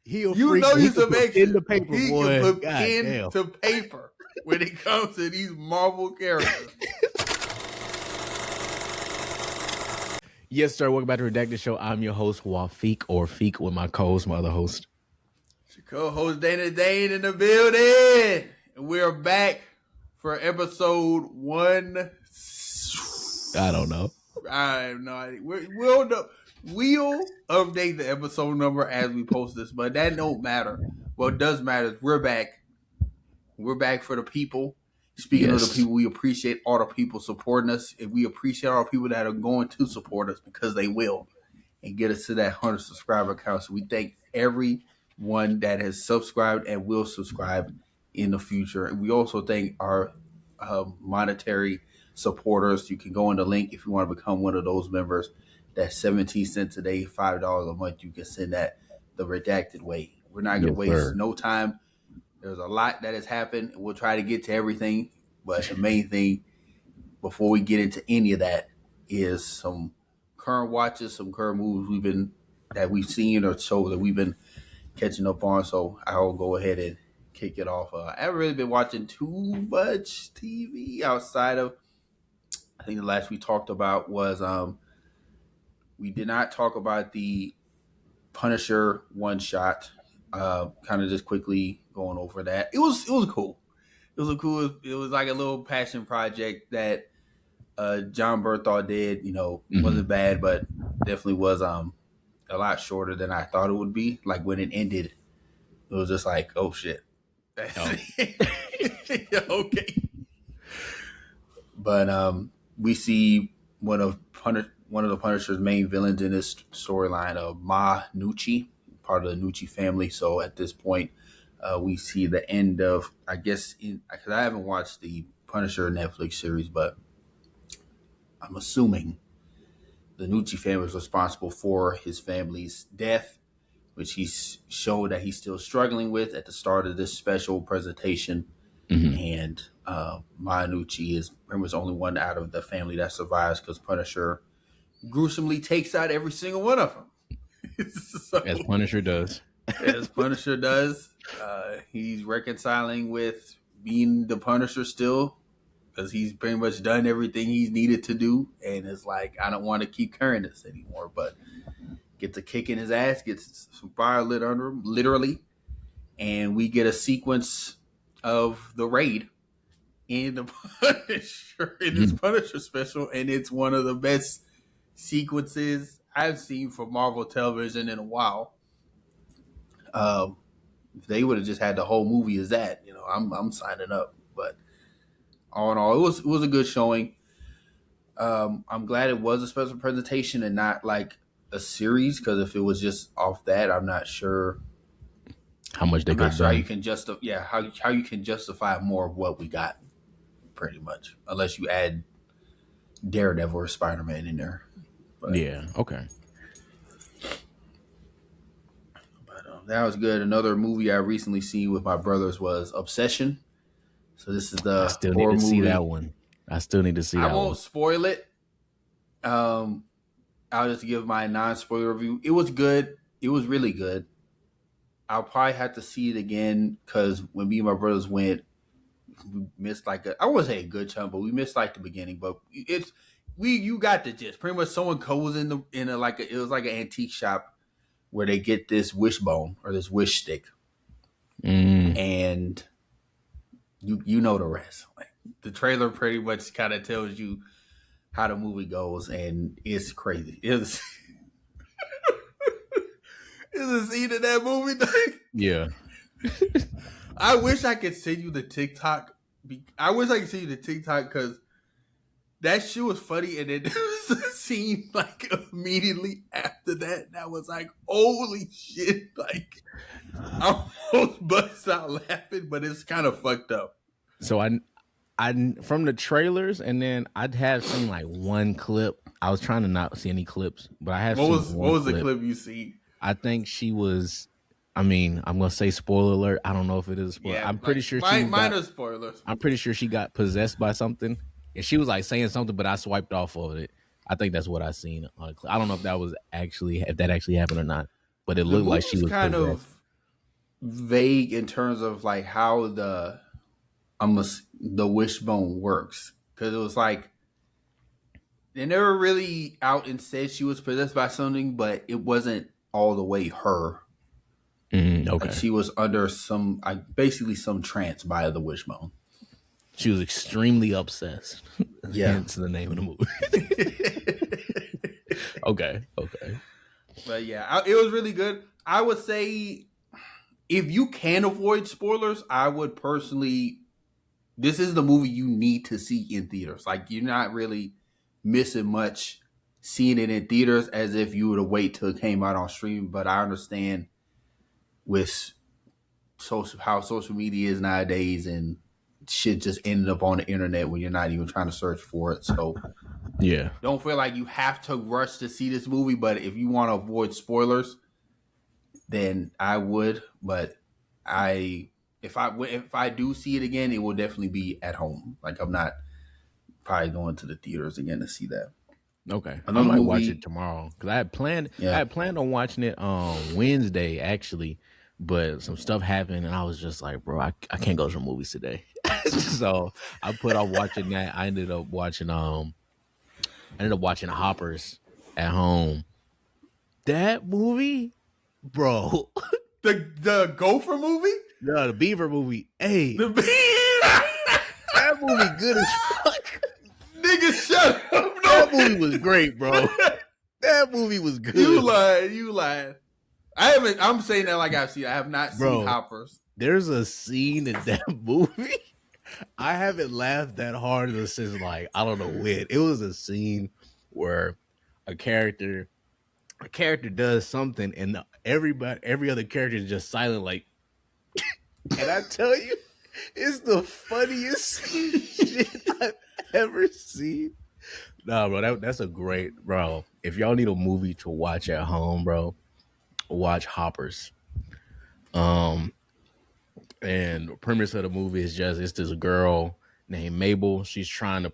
He'll You freak. know He he's can some put action. pen to paper, He boy. can put God pen damn. to paper when it comes to these Marvel characters. Yes, sir. Welcome back to Redacted Show. I'm your host, Wafiq, or Feek, with my co-host, my other host. Your co-host Dana Dane in the building. And we're back for episode 1. I don't know. I have no idea. We'll update the episode number as we post this, but that don't matter. What does matter is we're back. We're back for the people. Speaking of the people, we appreciate all the people supporting us, and we appreciate all the people that are going to support us because they will and get us to that 100 subscriber count. So we thank everyone that has subscribed and will subscribe in the future. And we also thank our monetary supporters. You can go in the link if you want to become one of those members. That's 17 cents a day, $5 a month. You can send that the redacted way. We're not going to waste no time. There's a lot that has happened. We'll try to get to everything. But the main thing before we get into any of that is some current watches, some current movies we've seen or shows that we've been catching up on. So I'll go ahead and kick it off. I haven't really been watching too much TV outside of, I think the last we talked about was we did not talk about the Punisher one shot. Kind of just quickly going over that. It was cool. It was like a little passion project that John Berthaud did. Wasn't bad, but definitely was a lot shorter than I thought it would be. Like when it ended, it was just like, oh shit. Okay. But we see one of the Punisher's main villains in this storyline, Ma Nucci, part of the Nucci family. So at this point, we see the end of, I guess, because I haven't watched the Punisher Netflix series, but I'm assuming the Nucci family is responsible for his family's death, which he's showed that he's still struggling with at the start of this special presentation. And Ma Nucci is pretty much the only one out of the family that survives because Punisher gruesomely takes out every single one of them. So, as Punisher does. He's reconciling with being the Punisher still because he's pretty much done everything he's needed to do. And it's like, I don't want to keep carrying this anymore, but gets a kick in his ass, gets some fire lit under him, literally. And we get a sequence of the raid in the Punisher, in this Punisher special. And it's one of the best sequences I've seen for Marvel television in a while. If they would have just had the whole movie as that, I'm signing up. But all in all, it was a good showing. I'm glad it was a special presentation and not like a series, because if it was just off that, I'm not sure how much they could. How you can justify, how you can justify more of what we got, pretty much, unless you add Daredevil or Spider-Man in there. But, okay. That was good. Another movie I recently seen with my brothers was Obsession. So this is the I still need to see that one. I still need to see that one. I won't spoil it. I'll just give my non-spoiler review. It was good. It was really good. I'll probably have to see it again because when me and my brothers went, we missed I wouldn't say a good chunk, but we missed like the beginning. But you got the gist. Pretty much someone goes it was like an antique shop where they get this wishbone or this wish stick, and you know the rest. Like, the trailer pretty much kind of tells you how the movie goes, and it's crazy. It's a scene in that movie. Yeah. I wish I could send you the TikTok. Because that shit was funny, and then there was a scene like immediately after that was like, holy shit! Like, I almost bust out laughing, but it's kind of fucked up. So I from the trailers, and then I'd have seen like one clip. I was trying to not see any clips, but I have. What was the clip you see? I think she was. I mean, I'm gonna say spoiler alert. I don't know if it is a spoiler. I'm pretty sure minor spoilers. I'm pretty sure she got possessed by something, and she was like saying something, but I swiped off of it. I think that's what I seen. I don't know if that actually happened or not, but it looked like she was kind possessed. vague in terms of like how the wishbone works, because it was like they never really out and said she was possessed by something, but it wasn't all the way her. Like Okay. she was under some, like basically some trance by the wishbone. She was extremely obsessed. Yeah. Hence the name of the movie. Okay. Okay. But yeah, it was really good. I would say if you can avoid spoilers, I would personally. This is the movie you need to see in theaters. Like you're not really missing much seeing it in theaters as if you would have wait till it came out on stream. But I understand with how social media is nowadays and shit just ended up on the internet when you're not even trying to search for it. So Yeah. don't feel like you have to rush to see this movie. But if you want to avoid spoilers, then I would. But if I do see it again, it will definitely be at home. Like I'm not probably going to the theaters again to see that. Okay. I Another might watch it movie, tomorrow because I had planned. I yeah. had planned on watching it on Wednesday actually, but some stuff happened and I was just like, bro, I can't go to the movies today. So I put off watching that. I ended up watching Hoppers at home. That movie, bro. The Gopher movie? The Beaver movie. Hey, The that movie good as fuck. nigga, shut up. That movie was great, bro. That movie was good. You lied. I'm saying that like I've seen. I have not Bro. seen Hoppers. There's a scene in that movie. I haven't laughed that hard since like I don't know when. It was a scene where a character does something and every other character is just silent like and I tell you, it's the funniest shit I've ever seen. Nah, bro, that's a great bro. If y'all need a movie to watch at home, bro, watch Hoppers. And the premise of the movie is just it's this girl named Mabel. She's trying to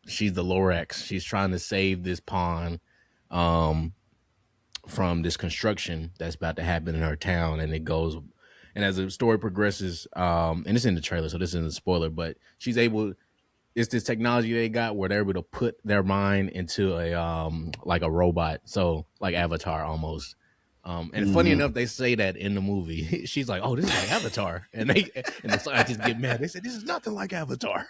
she's the Lorax. She's trying to save this pond from this construction that's about to happen in her town. And it goes, and as the story progresses, and it's in the trailer, so this isn't a spoiler, but it's this technology they got where they're able to put their mind into a like a robot, so like Avatar almost. And funny enough, they say that in the movie. She's like, "Oh, this is like Avatar," and the scientists get mad. They say, "This is nothing like Avatar."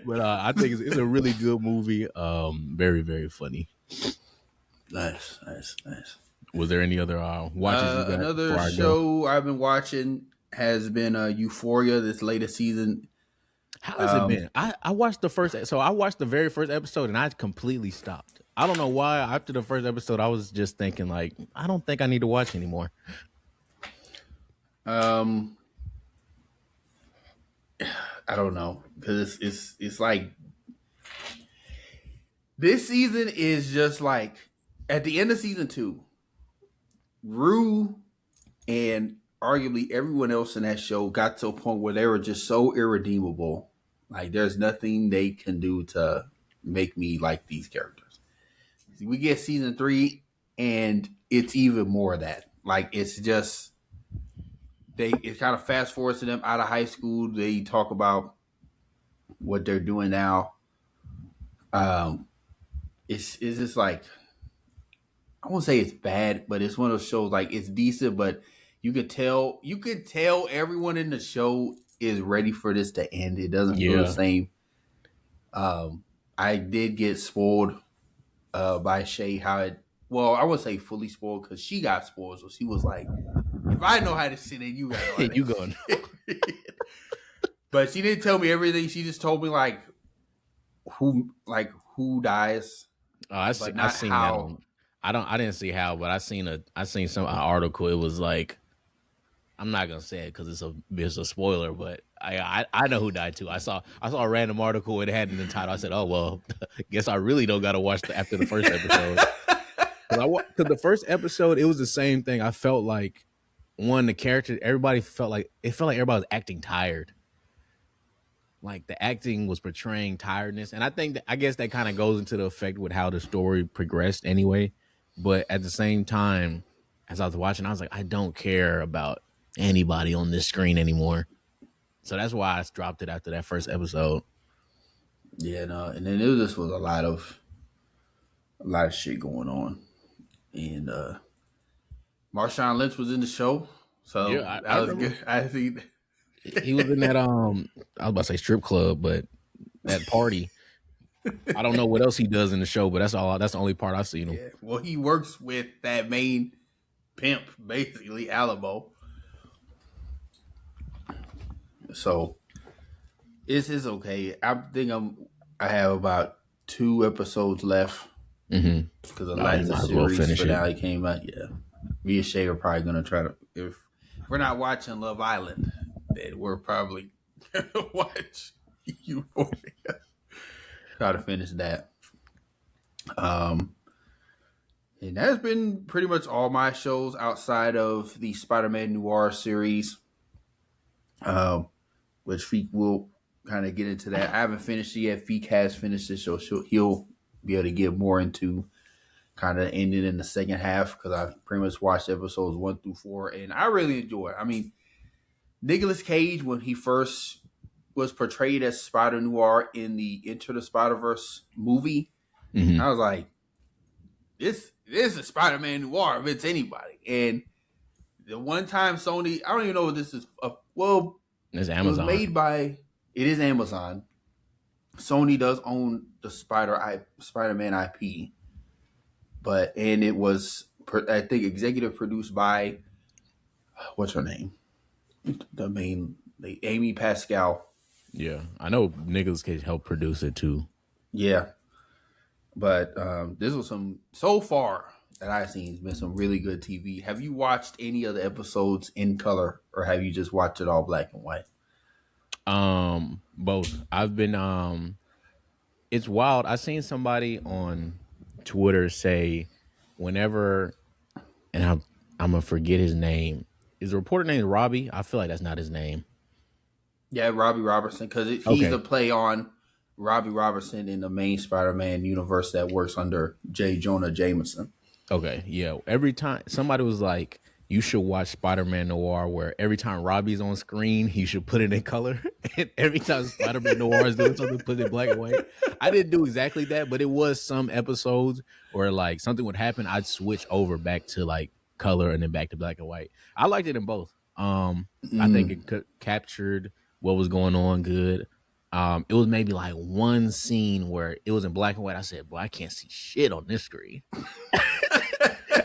But I think it's a really good movie. Very, very funny. Nice. Was there any other watches you got? Another show I've been watching has been Euphoria. This latest season. How has it been? I watched I watched the very first episode and I completely stopped. I don't know why. After the first episode, I was just thinking like, I don't think I need to watch anymore. I don't know, because it's like this season is just like at the end of season 2, Rue and arguably everyone else in that show got to a point where they were just so irredeemable. Like there's nothing they can do to make me like these characters. We get season 3 and it's even more of that. Like it's just it kind of fast forwards to them out of high school. They talk about what they're doing now. It's just like, I won't say it's bad, but it's one of those shows like it's decent, but you could tell everyone in the show is ready for this to end. It doesn't feel the same. I did get spoiled by Shay well, I wouldn't say fully spoiled because she got spoiled. So she was like, if I know how to sit in, you got to know. You going. But she didn't tell me everything. She just told me like who dies. I seen how. That I didn't see how, but I seen some article. It was like, I'm not gonna say it because it's a spoiler, but I know who died too. I saw a random article. It had an title. I said, oh well, guess I really don't gotta watch after the first episode. Because the first episode, it was the same thing. I felt like the character, everybody felt like everybody was acting tired. Like the acting was portraying tiredness, and I guess that kind of goes into the effect with how the story progressed anyway. But at the same time, as I was watching, I was like, I don't care about anybody on this screen anymore. So that's why I dropped it after that first episode. Yeah, no, and then it just was a lot of shit going on, and Marshawn Lynch was in the show, so Yeah, I that was remember good. I see. he was in that I was about to say strip club, but that party. I don't know what else he does in the show, but that's the only part I've seen him. Yeah, well, he works with that main pimp, basically Alamo. So it's okay. I have about 2 episodes left because the No, you last might as well series finish it. finale came out. Yeah, me and Shay are probably gonna try to if we're not watching Love Island, then we're probably gonna watch Euphoria. Try to finish that. And that's been pretty much all my shows outside of the Spider-Man Noir series, um, which Feek will kind of get into that. I haven't finished it yet. Feek has finished it, so he'll be able to get more into kind of ending in the second half because I pretty much watched episodes 1 through 4, and I really enjoy it. I mean, Nicolas Cage, when he first was portrayed as Spider Noir in the Into the Spider-Verse movie, I was like, this is Spider-Man Noir if it's anybody. And the one time Sony, I don't even know what this is. Well, It's it was Amazon. made by, it is Amazon. Sony does own the Spider-Man IP, and it was, I think, executive produced by, what's her name? Amy Pascal. Yeah, I know Nicolas Cage helped produce it too. Yeah. But this was so far that I've seen, has been some really good TV. Have you watched any of the episodes in color, or have you just watched it all black and white? Both. I've been it's wild. I seen somebody on Twitter say whenever, and I'm gonna forget his name. Is the reporter named Robbie? I feel like that's not his name. Yeah, Robbie Robertson, because he's Okay. the play on Robbie Robertson in the main Spider-Man universe that works under J. Jonah Jameson. Okay. Yeah. Every time somebody was like, you should watch Spider-Man Noir, where every time Robbie's on screen, he should put it in color. And every time Spider-Man Noir is doing something, put it in black and white. I didn't do exactly that, but it was some episodes where like something would happen, I'd switch over back to like color and then back to black and white. I liked it in both. I think it captured what was going on good. It was maybe like one scene where it was in black and white. I said, boy, I can't see shit on this screen.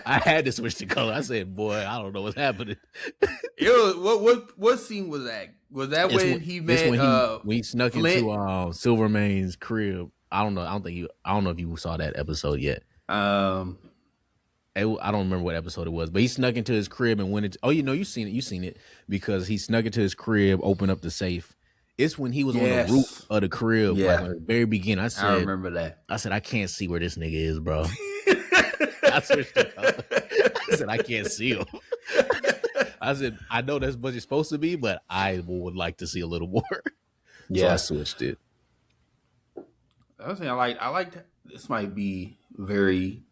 I had to switch to color. I said, boy, I don't know what's happening. It was, what scene was that? Was that when he met when he snuck Flint? into Silvermane's crib? I don't know. I don't know if you saw that episode yet. I don't remember what episode it was, but he snuck into his crib and went into. Oh, you seen it. You seen it because he snuck into his crib, opened up the safe. It's when he was on the roof of the crib, like at the very beginning. I remember that. I said, I can't see where this nigga is, bro. I switched the color. I said, I can't see him. I said, I know that's what it's supposed to be, but I would like to see a little more. So I switched it. The other thing I liked, this might be very,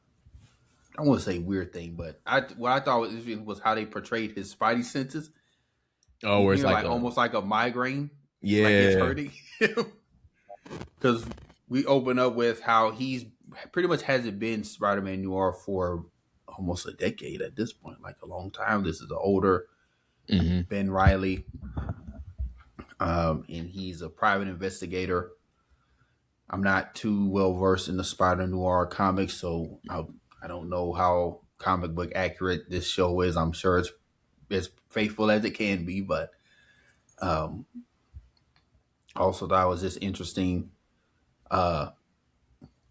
I don't want to say weird thing, but what I thought was interesting was how they portrayed his spidey senses. Oh, where it's like almost like a migraine. Yeah. Like it's hurting him. Because we open up with how he's pretty much hasn't been Spider-Man Noir for almost a decade at this point, like a long time. This is the older Ben Reilly. And he's a private investigator. I'm not too well versed in the Spider Noir comics, so I don't know how comic book accurate this show is. I'm sure it's as faithful as it can be, but also thought it was just interesting,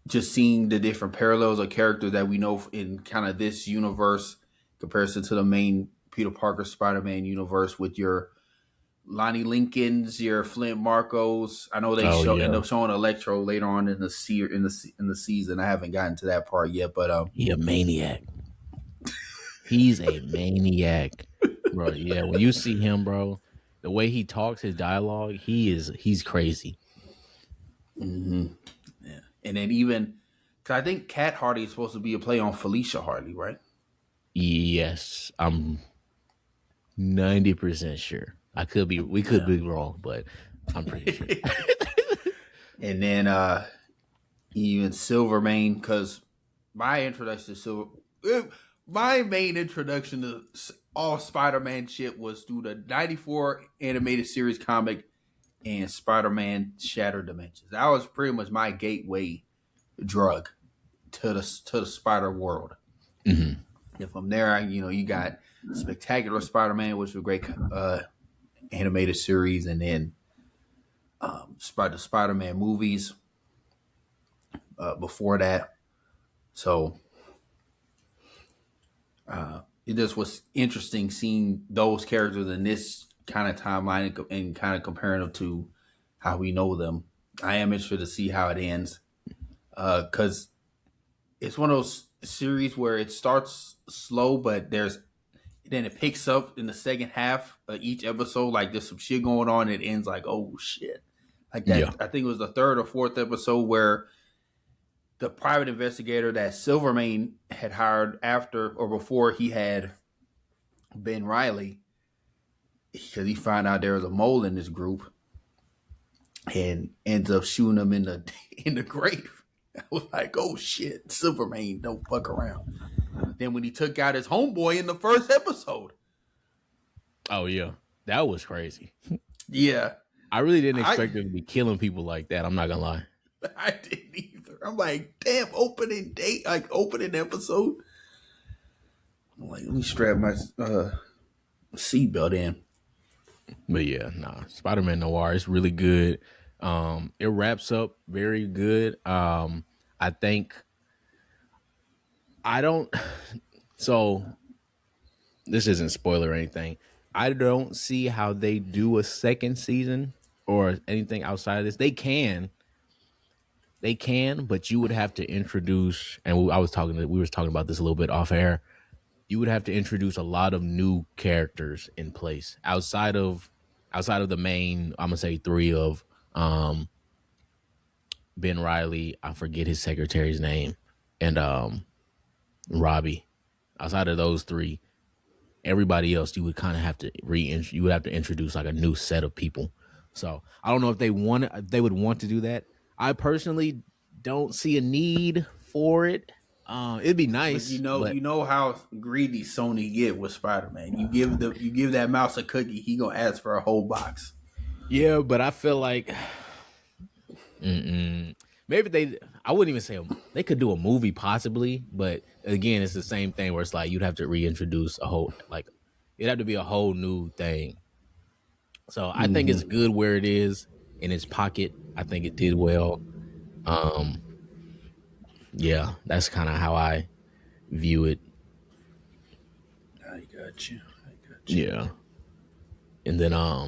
just seeing the different parallels of characters that we know in kind of this universe, comparison to the main Peter Parker Spider-Man universe with your Lonnie Lincolns, your Flint Marcos. I know they end up showing Electro later on in the season. I haven't gotten to that part yet, but he a maniac. He's a maniac, bro. Yeah, when you see him, bro, the way he talks, his dialogue, he's crazy. Yeah, and then even because I think Cat Hardy is supposed to be a play on Felicia Hardy, right? Yes, I'm 90% sure. We could Yeah. be wrong, but I'm pretty sure. And then even Silvermane, because my introduction to my main introduction to all Spider-Man shit was through the '94 animated series comic and Spider-Man Shattered Dimensions. That was pretty much my gateway drug to the Spider world. Mm-hmm. And from there, you got Spectacular Spider-Man, which was a great animated series, and then the Spider-Man movies before that. So it just was interesting seeing those characters in this kind of timeline and kind of comparing them to how we know them. I am interested to see how it ends because it's one of those series where it starts slow, but then it picks up in the second half of each episode. Like there's some shit going on. And it ends like, oh shit, like Yeah. that. I think it was the third or fourth episode where the private investigator that Silvermane had hired after or before he had Ben Riley, because he found out there was a mole in this group, and ends up shooting him in the in the grave. I was like, oh shit, Silvermane don't fuck around. Then when he took out his homeboy in the first episode, Oh yeah, that was crazy. yeah, I really didn't I expect them to be killing people like that. I'm not gonna lie. I didn't either. I'm like, damn, opening date, like opening episode. I'm like, let me strap my seatbelt in. But yeah, nah. Spider-Man Noir is really good. It wraps up very good. I think I don't. So this isn't spoiler or anything. I don't see how they do a second season or anything outside of this. They can, but you would have to introduce. And we was talking about this a little bit off air. You would have to introduce a lot of new characters in place outside of the main. I'm gonna say three of Ben Riley. I forget his secretary's name, and Robbie. Outside of those three, everybody else you would kind of have to you would have to introduce like a new set of people. So I don't know if they would want to do that. I personally don't see a need for it. It'd be But nice, but you know how greedy Sony get with Spider Man. You give that mouse a cookie, he gonna ask for a whole box. yeah, but I feel like maybe I wouldn't even say they could do a movie possibly, but again, it's the same thing where it's like you'd have to reintroduce a whole like it'd have to be a whole new thing. So I think it's good where it is in its pocket. I think it did well. Um, yeah, that's kind of how I view it. I got you. I got you. Yeah, and then I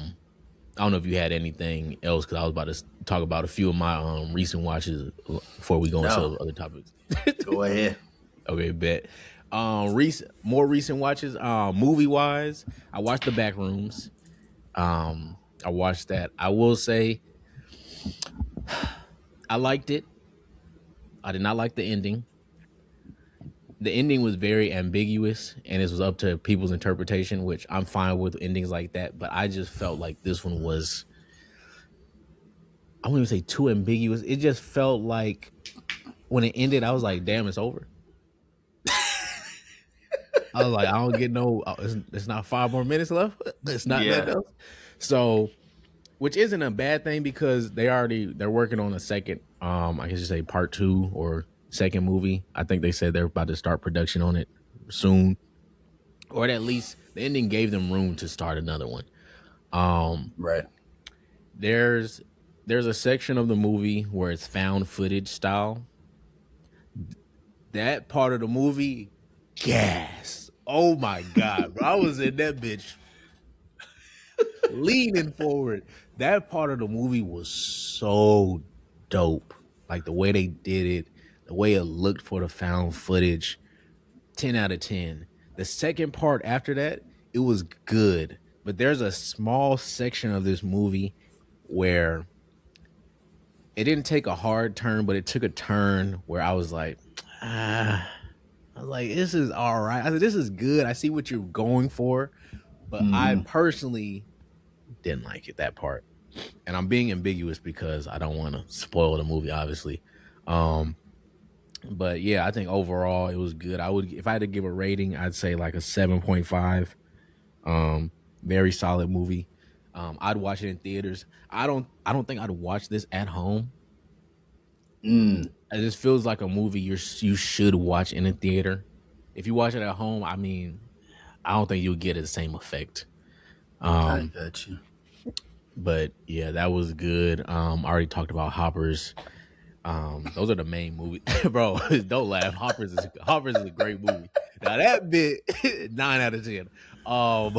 don't know if you had anything else because I was about to talk about a few of my recent watches before we go into No, other topics. go ahead. Okay, bet. More recent watches. Movie wise, I watched The Backrooms. I watched that. I will say, I liked it. I did not like the ending. The ending was very ambiguous, and it was up to people's interpretation, which I'm fine with endings like that. But I just felt like this one was, I wouldn't even say too ambiguous. It just felt like when it ended, I was like, damn, it's over. I was like, I don't get no. It's not 5 more minutes left. It's not nothing Yeah, else. So, which isn't a bad thing because they're working on a second. I guess you say part two or second movie. I think they said they're about to start production on it soon, or at least the ending gave them room to start another one. right. There's there's a section of the movie where it's found footage style. That part of the movie, gas. Oh my god, bro. I was in that bitch leaning forward. That part of the movie was so dope. Like the way they did it, the way it looked for the found footage. 10 out of 10. The second part after that, it was good. But there's a small section of this movie where it didn't take a hard turn, but it took a turn where I was like, I was like, this is all right. I said, this is good. I see what you're going for, but I Mm-hmm. personally didn't like it, that part. And I'm being ambiguous because I don't want to spoil the movie, obviously. Um, but yeah, I think overall it was good. I would, if I had to give a rating, I'd say like a 7.5. Very solid movie. I'd watch it in theaters. I don't think I'd watch this at home. Mm. It just feels like a movie you should watch in a theater. If you watch it at home, I mean, I don't think you'll get the same effect. I Um, got you. but yeah, that was good. I already talked about Hoppers. Those are the main movies, bro. Don't laugh. Hoppers is a great movie. Now that bit 9 out of 10. Um,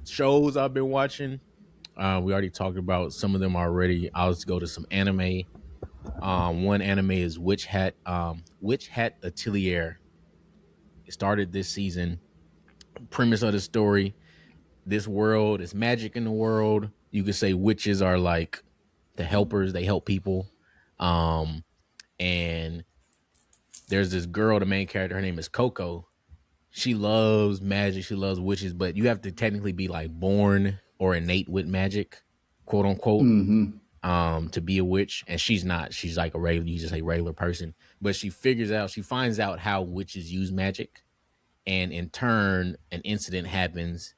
shows I've been watching. We already talked about some of them already. I'll just go to some anime. One anime is Witch Hat Atelier. It started this season. Premise of the story: this world is magic in the world. You could say witches are like the helpers; they help people. And there's this girl, the main character. Her name is Coco. She loves magic. She loves witches, but you have to technically be like born or innate with magic, quote unquote, Mm-hmm. to be a witch. And she's not. She's like a regular, you just a regular person. But she finds out how witches use magic, and in turn, an incident happens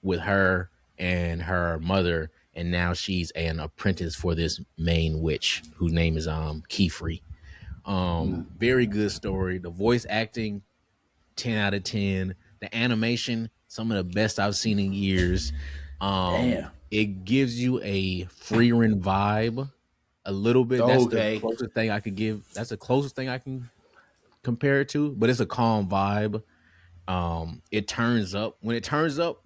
with her and her mother, and now she's an apprentice for this main witch whose name is Keyfree. Very good story. The voice acting, 10 out of 10. The animation, some of the best I've seen in years. Damn. It gives you a Freerin vibe a little bit. That's the Okay. closest thing I could give. That's the closest thing I can compare it to. But it's a calm vibe. It turns up. When it turns up,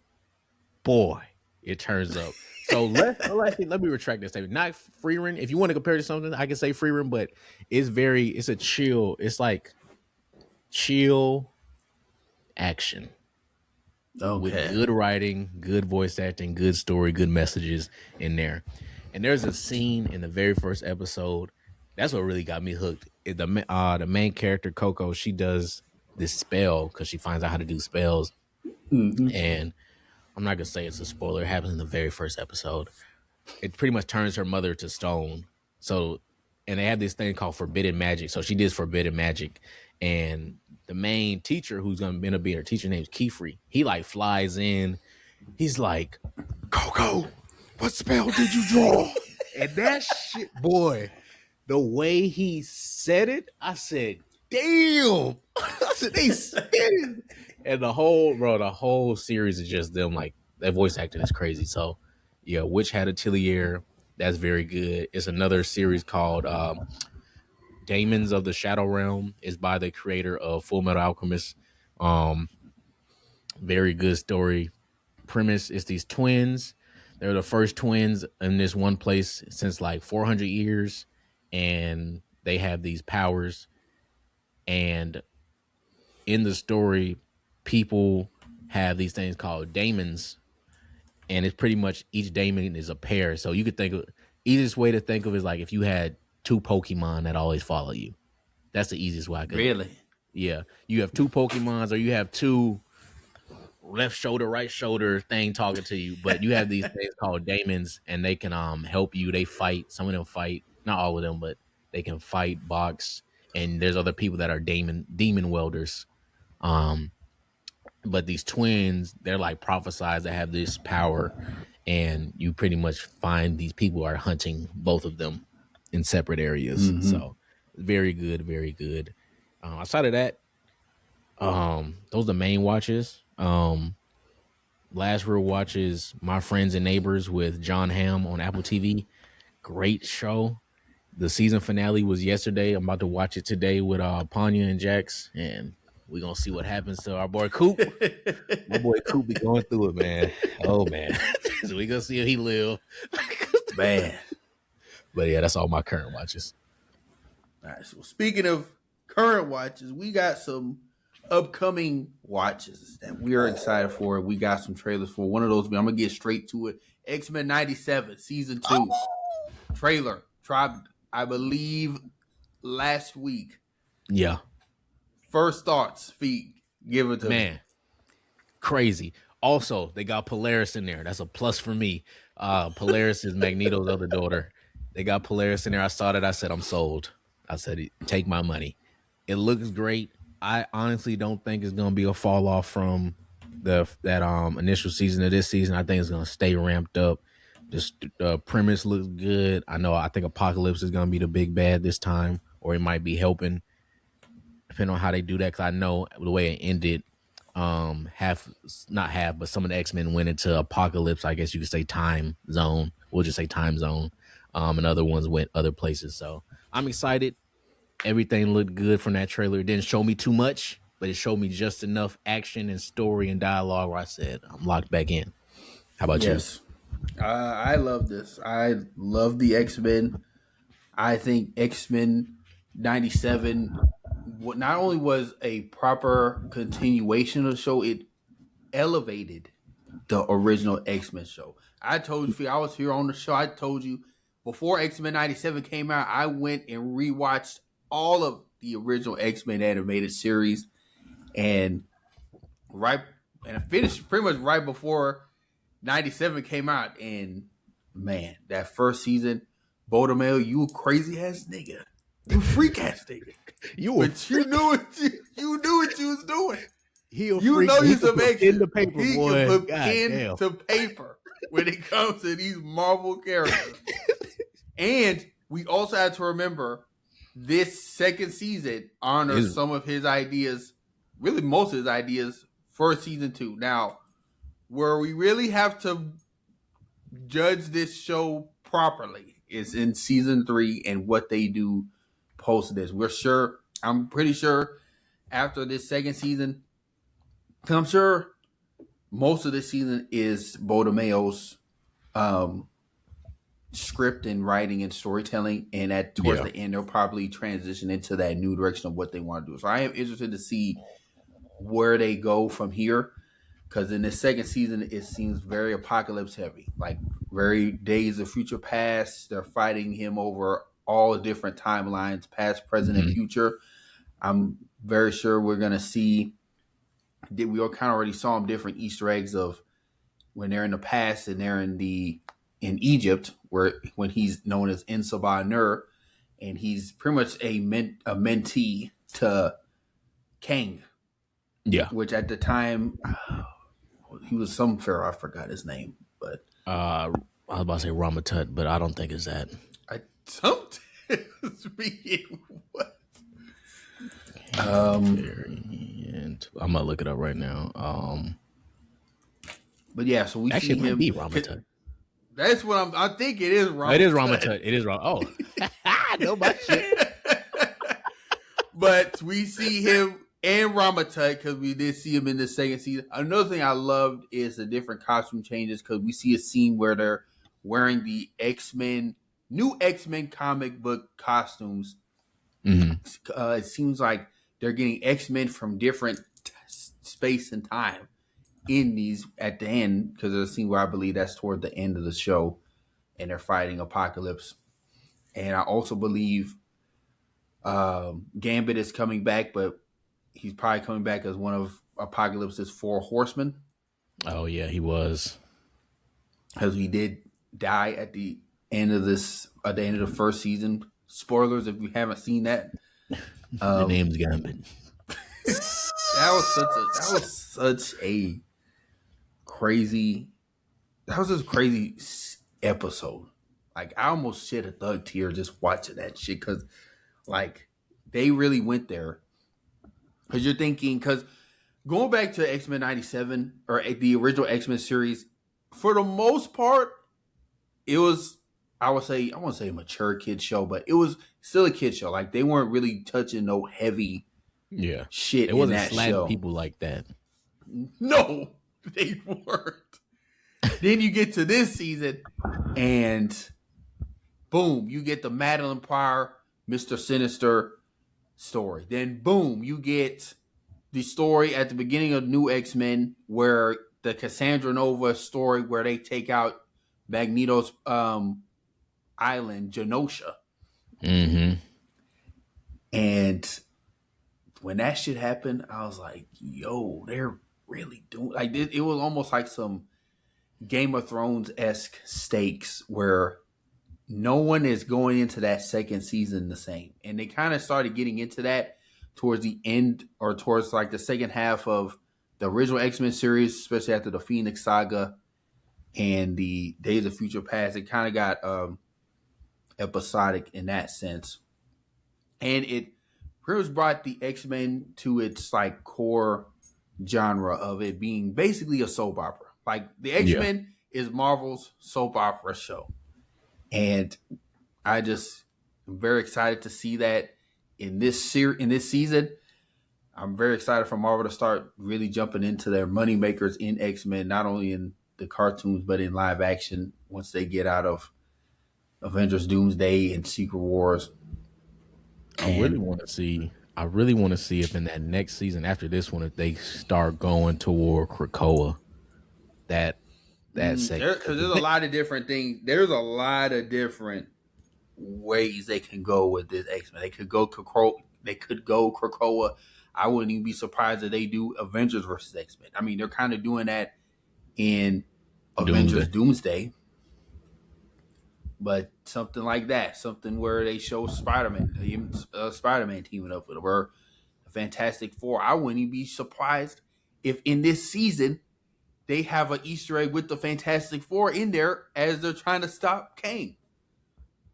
boy, it turns up. So let me retract that statement. Not Freerin. If you want to compare it to something, I can say Freerin, but it's a chill. It's like chill action with Okay. good writing, good voice acting, good story, good messages in there. And there's a scene in the very first episode that's what really got me hooked. The main character Coco, she does this spell because she finds out how to do spells, Mm-hmm. and I'm not gonna say it's a spoiler. It happens in the very first episode. It pretty much turns her mother to stone. So, and they have this thing called forbidden magic. So she does forbidden magic, and the main teacher who's gonna end up being her teacher named Keyfree. He like flies in. He's like, Coco, what spell did you draw? And that shit, boy, the way he said it, I said, damn. I said, they said it. And the whole series is just them like that voice acting is crazy. So yeah, Witch Hat Atelier, that's very good. It's another series called Daemons of the Shadow Realm. Is by the creator of Full Metal Alchemist. Um, Very good story. Premise is these twins. They're the first twins in this one place since like 400 years, and they have these powers. And in the story, people have these things called daemons, and it's pretty much each daemon is a pair. So you could think of easiest way to think of it is like if you had two Pokemon that always follow you. That's the easiest way I could. Really? Yeah, you have two Pokemons, or you have two left shoulder, right shoulder thing talking to you, but you have these things called daemons, and they can help you. They fight. Some of them fight, not all of them, but they can fight, box, and there's other people that are demon welders. Um, but these twins, they're like prophesized that have this power, and you pretty much find these people are hunting both of them in separate areas. Mm-hmm. So very good, very good. Outside of that, those are the main watches. Last real watch is My Friends and Neighbors with John Hamm on Apple TV. Great show. The season finale was yesterday. I'm about to watch it today with Panya and Jax, and we're gonna see what happens to our boy Coop. My boy Coop be going through it, man. Oh man. So we gonna see if he live. Man. But yeah, that's all my current watches. All right. So speaking of current watches, we got some upcoming watches that we are excited for. We got some trailers for one of those. I'm gonna get straight to it. X-Men 97 season 2 trailer dropped, I believe, last week. Yeah. first thoughts, feet, give it to me. Man, crazy. Also, they got Polaris in there. That's a plus for me. Polaris is Magneto's other daughter. They got Polaris in there. I saw that. I said, I'm sold. I said, take my money. It looks great. I honestly don't think it's gonna be a fall off from that initial season of this season. I think it's gonna stay ramped up. Just the premise looks good. I think Apocalypse is gonna be the big bad this time, or it might be helping, depending on how they do that. Because I know the way it ended, not half, but some of the X-Men went into Apocalypse. I guess you could say time zone. We'll just say time zone. And other ones went other places. So I'm excited. Everything looked good from that trailer. It didn't show me too much, but it showed me just enough action and story and dialogue where I said, I'm locked back in. How about you? I love this. I love the X-Men. I think X-Men 97 not only was a proper continuation of the show, it elevated the original X-Men show. I told you, I was here on the show. I told you before X-Men 97 came out, I went and rewatched all of the original X-Men animated series, and I finished pretty much right before 97 came out. And man, that first season, Bodemel, you a crazy ass nigga, you freak ass nigga. You knew what you was doing. You know you're some action. The paper, he boy. can put pen to paper when it comes to these Marvel characters. And we also have to remember this second season honors some of his ideas, really most of his ideas for season 2. Now, where we really have to judge this show properly is in season 3 and what they do post this. I'm pretty sure after this second season, because I'm sure most of this season is Bodemeo's script and writing and storytelling, and towards the end they'll probably transition into that new direction of what they want to do. So I am interested to see where they go from here, because in this second season it seems very Apocalypse heavy, like very Days of Future Past. They're fighting him over all different timelines, past, present, and future. I'm very sure we're gonna see that we all kind of already saw them different Easter eggs of when they're in the past and they're in Egypt, when he's known as Insaba Nur, and he's pretty much a mentee to Kang. Yeah. Which at the time, he was some pharaoh. I forgot his name, but I was about to say Ramatut, but I don't think it's that. What? I'm gonna look it up right now. But yeah, so we actually see him. Be Ramatut. That's what I think it is. Ramatut. It is Ramatut. It is Ramatut. Oh, I know my shit. But we see him and Ramatut because we did see him in the second season. Another thing I loved is the different costume changes, because we see a scene where they're wearing the new X-Men comic book costumes. It seems like they're getting X-Men from different space and time in these at the end, because there's a scene where I believe that's toward the end of the show and they're fighting Apocalypse. And I also believe Gambit is coming back, but he's probably coming back as one of Apocalypse's 4 horsemen. Oh yeah, he was, because he did die at the end of the first season. Spoilers if you haven't seen that. The name's Gambit. That was such a crazy episode. Like, I almost shed a thug tear just watching that shit, because like they really went there. Because you're thinking, because going back to X-Men 97 or the original X-Men series, for the most part, it was, I won't say a mature kid show, but it was still a kid show. Like, they weren't really touching no heavy shit. It wasn't slapping people like that. No, they weren't. Then you get to this season, and boom, you get the Madeline Pryor, Mr. Sinister story. Then boom, you get the story at the beginning of New X-Men, where the Cassandra Nova story, where they take out Magneto's island, Genosha. Mm-hmm. And when that shit happened, I was like, yo, they're really doing like it was almost like some Game of Thrones esque stakes where no one is going into that second season the same. And they kind of started getting into that towards the end or towards like the second half of the original X-Men series, especially after the Phoenix Saga and the Days of Future Past. It kind of got episodic in that sense. And it pretty much brought the X-Men to its like core genre of it being basically a soap opera. Like the X-Men is Marvel's soap opera show. And I just am very excited to see that in this season. I'm very excited for Marvel to start really jumping into their money makers in X-Men, not only in the cartoons but in live action once they get out of Avengers Doomsday and Secret Wars. I really want to see if in that next season after this one, if they start going toward Krakoa. That because there's a lot of different things. There's a lot of different ways they can go with this X-Men. They could go Krakoa. I wouldn't even be surprised if they do Avengers versus X-Men. I mean, they're kind of doing that in Avengers Doomsday. But something like that, something where they show Spider-Man teaming up with them, or Fantastic Four. I wouldn't even be surprised if in this season they have an Easter egg with the Fantastic Four in there as they're trying to stop Kang.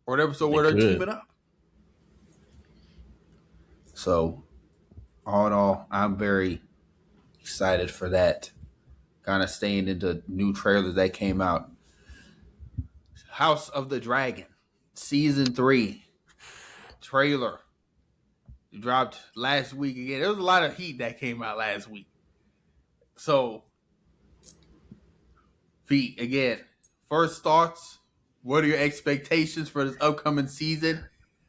Or an episode where they're teaming up. So, all in all, I'm very excited for that. Kind of staying into new trailers that came out. House of the Dragon, Season 3 trailer dropped last week again. There was a lot of heat that came out last week. So, Feet, again, first thoughts. What are your expectations for this upcoming season?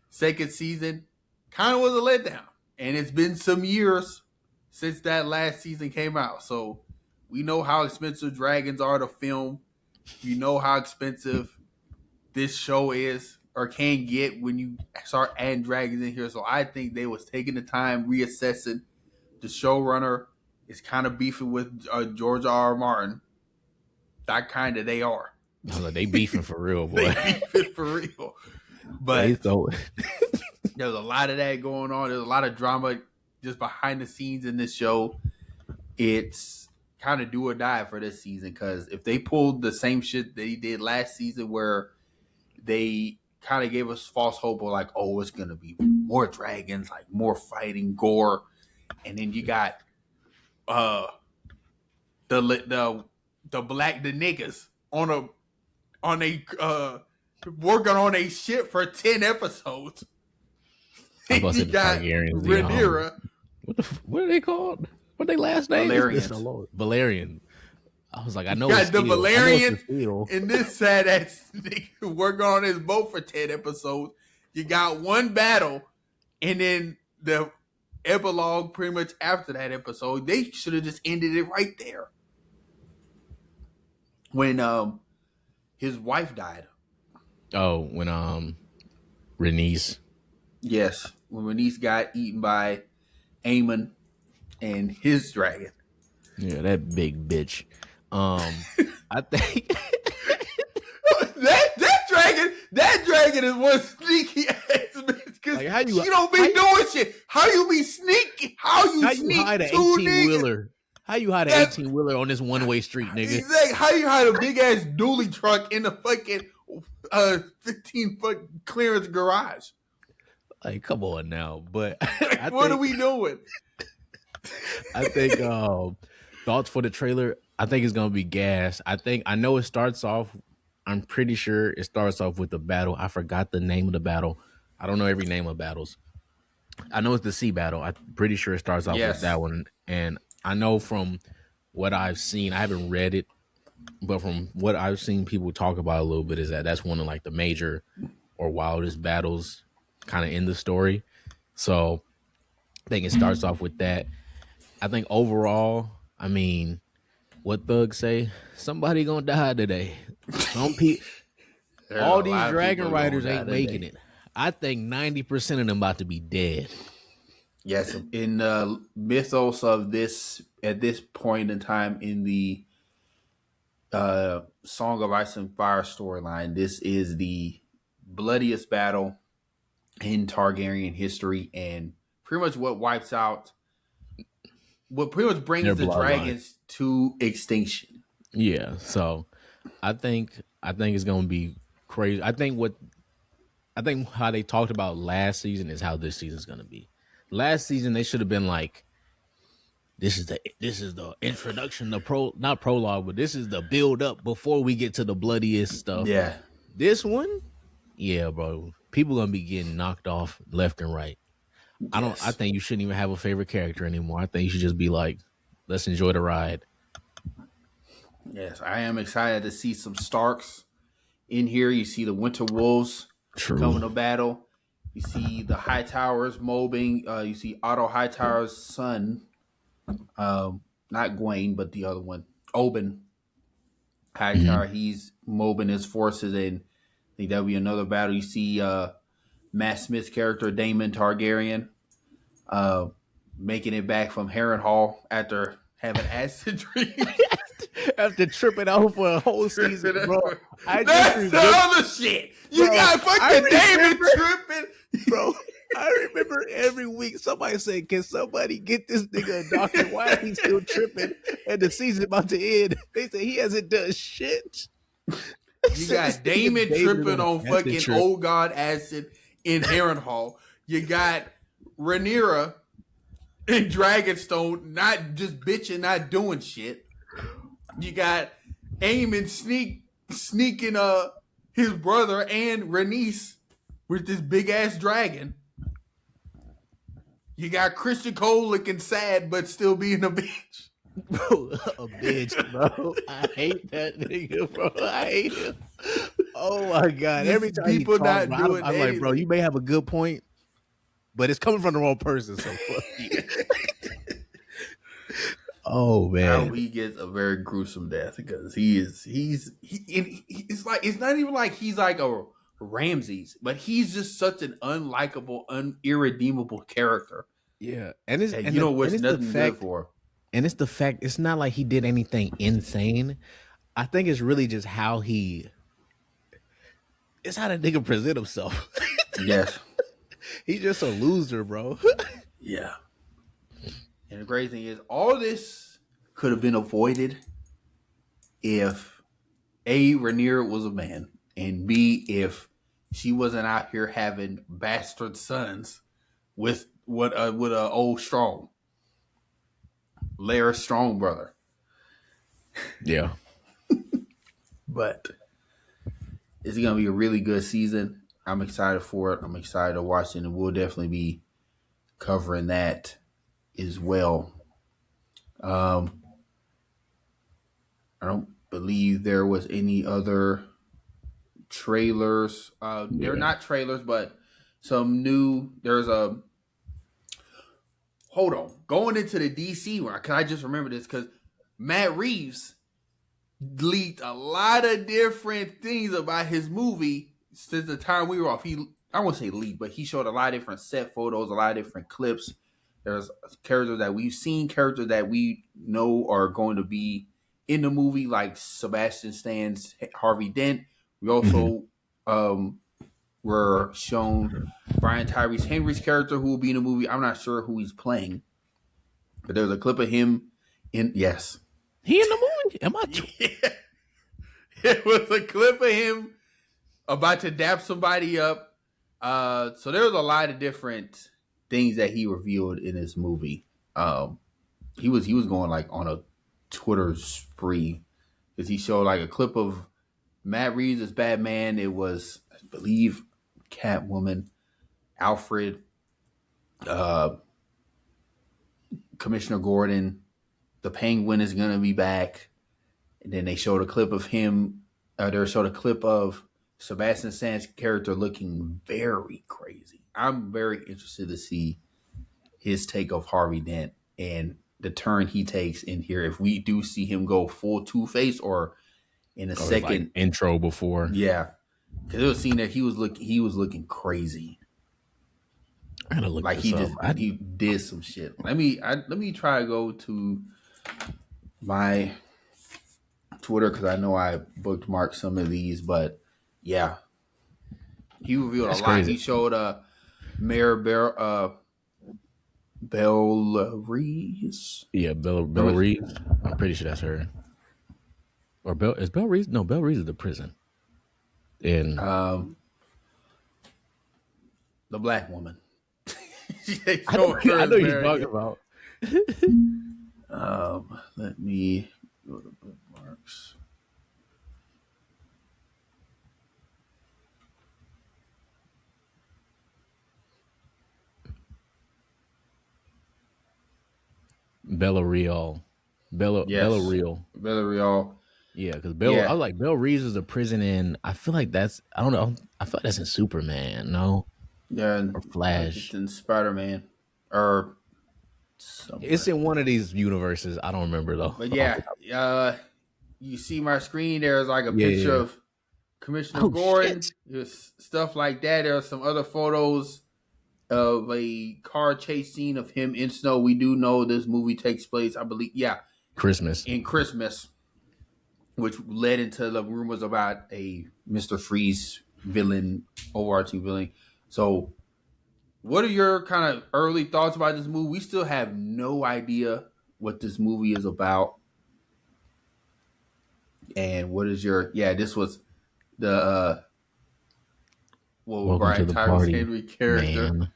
Second season kind of was a letdown. And it's been some years since that last season came out. So we know how expensive dragons are to film. We know how expensive this show is or can get when you start adding dragons in here. So I think they was taking the time reassessing. The showrunner is kind of beefing with George R. R. Martin. That kind of they are. They beefing for real, boy. They beefing for real. But there's a lot of that going on. There's a lot of drama just behind the scenes in this show. It's kind of do or die for this season because if they pulled the same shit they did last season where they kind of gave us false hope of like, oh, it's going to be more dragons, like more fighting, gore. And then you got the niggas on a working on a ship for 10 episodes. You got Rhaenyra. What are they called? What are they last names? Valerian. I was like, I know it's the Valerian in this sad ass nigga working on his boat for 10 episodes. You got one battle, and then the epilogue pretty much after that episode. They should have just ended it right there. When his wife died. Oh, when Rhaenys. Yes, when Rhaenys got eaten by Aemon and his dragon. Yeah, that big bitch. I think that dragon is one sneaky ass bitch because like she don't be doing shit. How you be sneaky? How you hide an 18-wheeler? How you hide an 18-wheeler on this one-way street, nigga? Exactly. How you hide a big ass dually truck in the fucking 15-foot clearance garage? Like, come on now. But what are we doing? I think thoughts for the trailer. I think it's gonna be gas. I know it starts off. I'm pretty sure it starts off with the battle. I forgot the name of the battle. I don't know every name of battles. I know it's the sea battle. I'm pretty sure it starts off with that one. And I know from what I've seen, I haven't read it, but from what I've seen people talk about a little bit is that's one of like the major or wildest battles kind of in the story. So I think it starts off with that. I think overall, I mean, what Thug say? Somebody gonna die today. Some people, all these dragon riders ain't making it. I think 90% of them about to be dead. Yes, in the mythos of this, at this point in time in the Song of Ice and Fire storyline, this is the bloodiest battle in Targaryen history, and pretty much what pretty much Their brings the bloodline. dragons to extinction. Yeah. So I think it's gonna be crazy. I think how they talked about last season is how this season's gonna be. Last season they should have been like, this is the introduction, the not prologue, but this is the build up before we get to the bloodiest stuff. Yeah. This one, yeah, bro. People gonna be getting knocked off left and right. I Yes. think you shouldn't even have a favorite character anymore. I think you should just be like, let's enjoy the ride. Yes. I am excited to see some Starks in here. You see the Winter Wolves coming True. to battle. You see the High Towers mobbing. You see Otto Hightower's son, not Gwaine, but the other one, Oben Hightower. Mhm. He's mobbing his forces, and I think that'll be another battle. You see Matt Smith's character, Daemon Targaryen, uh, making it back from Harrenhal after having acid dreams. After tripping out for a whole season, bro. I just That's the remember, other shit. You bro. got I fucking David remember, tripping. bro. I remember every week somebody saying, "Can somebody get this nigga a doctor? Why is he still tripping?" And the season about to end. They say he hasn't done shit. They You said this got nigga Damon David tripping on on an acid fucking trip. old god acid in Harrenhal. You got Rhaenyra in Dragonstone not just bitching, not doing shit. You got Aemon sneaking his brother and Rhaenys with this big ass dragon. You got Christian Cole looking sad but still being a bitch. Bro, a bitch, bro. I hate that nigga, bro. I hate him. Oh my god! Every Just time he people talks, not bro, doing I'm like, bro, you anything. may have a good point, but it's coming from the wrong person. So fuck you. Oh I hope man, he gets a very gruesome death because it's like it's not even like he's like a Ramses, but he's just such an unlikable, irredeemable character yeah, and it's that and you the, don't and wish it's the nothing good fact, for. and it's the fact. It's not like he did anything insane. I think it's really just how he. It's how the nigga present himself. Yes, He's just a loser, bro. yeah. And the great thing is, all this could have been avoided if A. Rhaenyra was a man, and B. if she wasn't out here having bastard sons with a old Strong, Lair Strong brother. Yeah, But it's gonna be a really good season. I'm excited for it. I'm excited to watch it, and we'll definitely be covering that as well. Um, I don't believe there was any other trailers. They're yeah. not trailers, but some new. There's a hold on going into the DC one. Cause I just remember this because Matt Reeves leaked a lot of different things about his movie since the time we were off. I won't say leaked, but he showed a lot of different set photos, a lot of different clips. There's characters that we've seen, characters that we know are going to be in the movie, like Sebastian Stan's Harvey Dent. We Mhm. also were shown Brian Tyrese Henry's character who will be in the movie. I'm not sure who he's playing, but there's a clip of him in yes. He in the movie? Am I? Yeah. It was a clip of him about to dap somebody up. So there was a lot of different things that he revealed in this movie. He was going like on a Twitter spree because he showed like a clip of Matt Reeves as Batman. It was, I believe, Catwoman, Alfred, uh, Commissioner Gordon. The Penguin is gonna be back. And then they showed a clip of him. They showed a clip of Sebastian Stan's character looking very crazy. I'm very interested to see his take of Harvey Dent and the turn he takes in here. If we do see him go full Two Face, or in a Or like second, intro before. yeah, because it was seen that he was looking crazy. I gotta look Like this up. he did some shit. Let me try to go to my Twitter because I know I bookmarked some of these, but yeah, he revealed a That's lot. crazy. He showed Mayor Bella Reese. Yeah, Bella Reeves. I'm pretty sure that's her. Or is Belle Reeves? No, Belle Reeves is the prison. And The black woman. They I know, showed her I as know you're Mary. talking about. Let me go to bookmarks. Bella Real. Bella Yes, Real. Villarreal. Yeah, because I Yeah, was like, Belle Reeves is a prison in, I feel like that's, I don't know. I feel like that's in Superman, no? yeah. Or Like it's Flash. in Spider Man or It's somewhere. in one of these universes. I don't remember though. But yeah, you see my screen. There's like a Yeah, picture yeah, yeah. of Commissioner Oh, shit. Gordon. There's stuff like that. There are some other photos of a car chase scene of him in snow. We do know this movie takes place, I believe, yeah, Christmas. in Christmas, which led into the rumors about a Mr. Freeze villain, overarching villain. So, what are your kind of early thoughts about this movie? We still have no idea what this movie is about. And what is your, yeah, this was the, Welcome to Brian the Tyrus party, Henry character. man.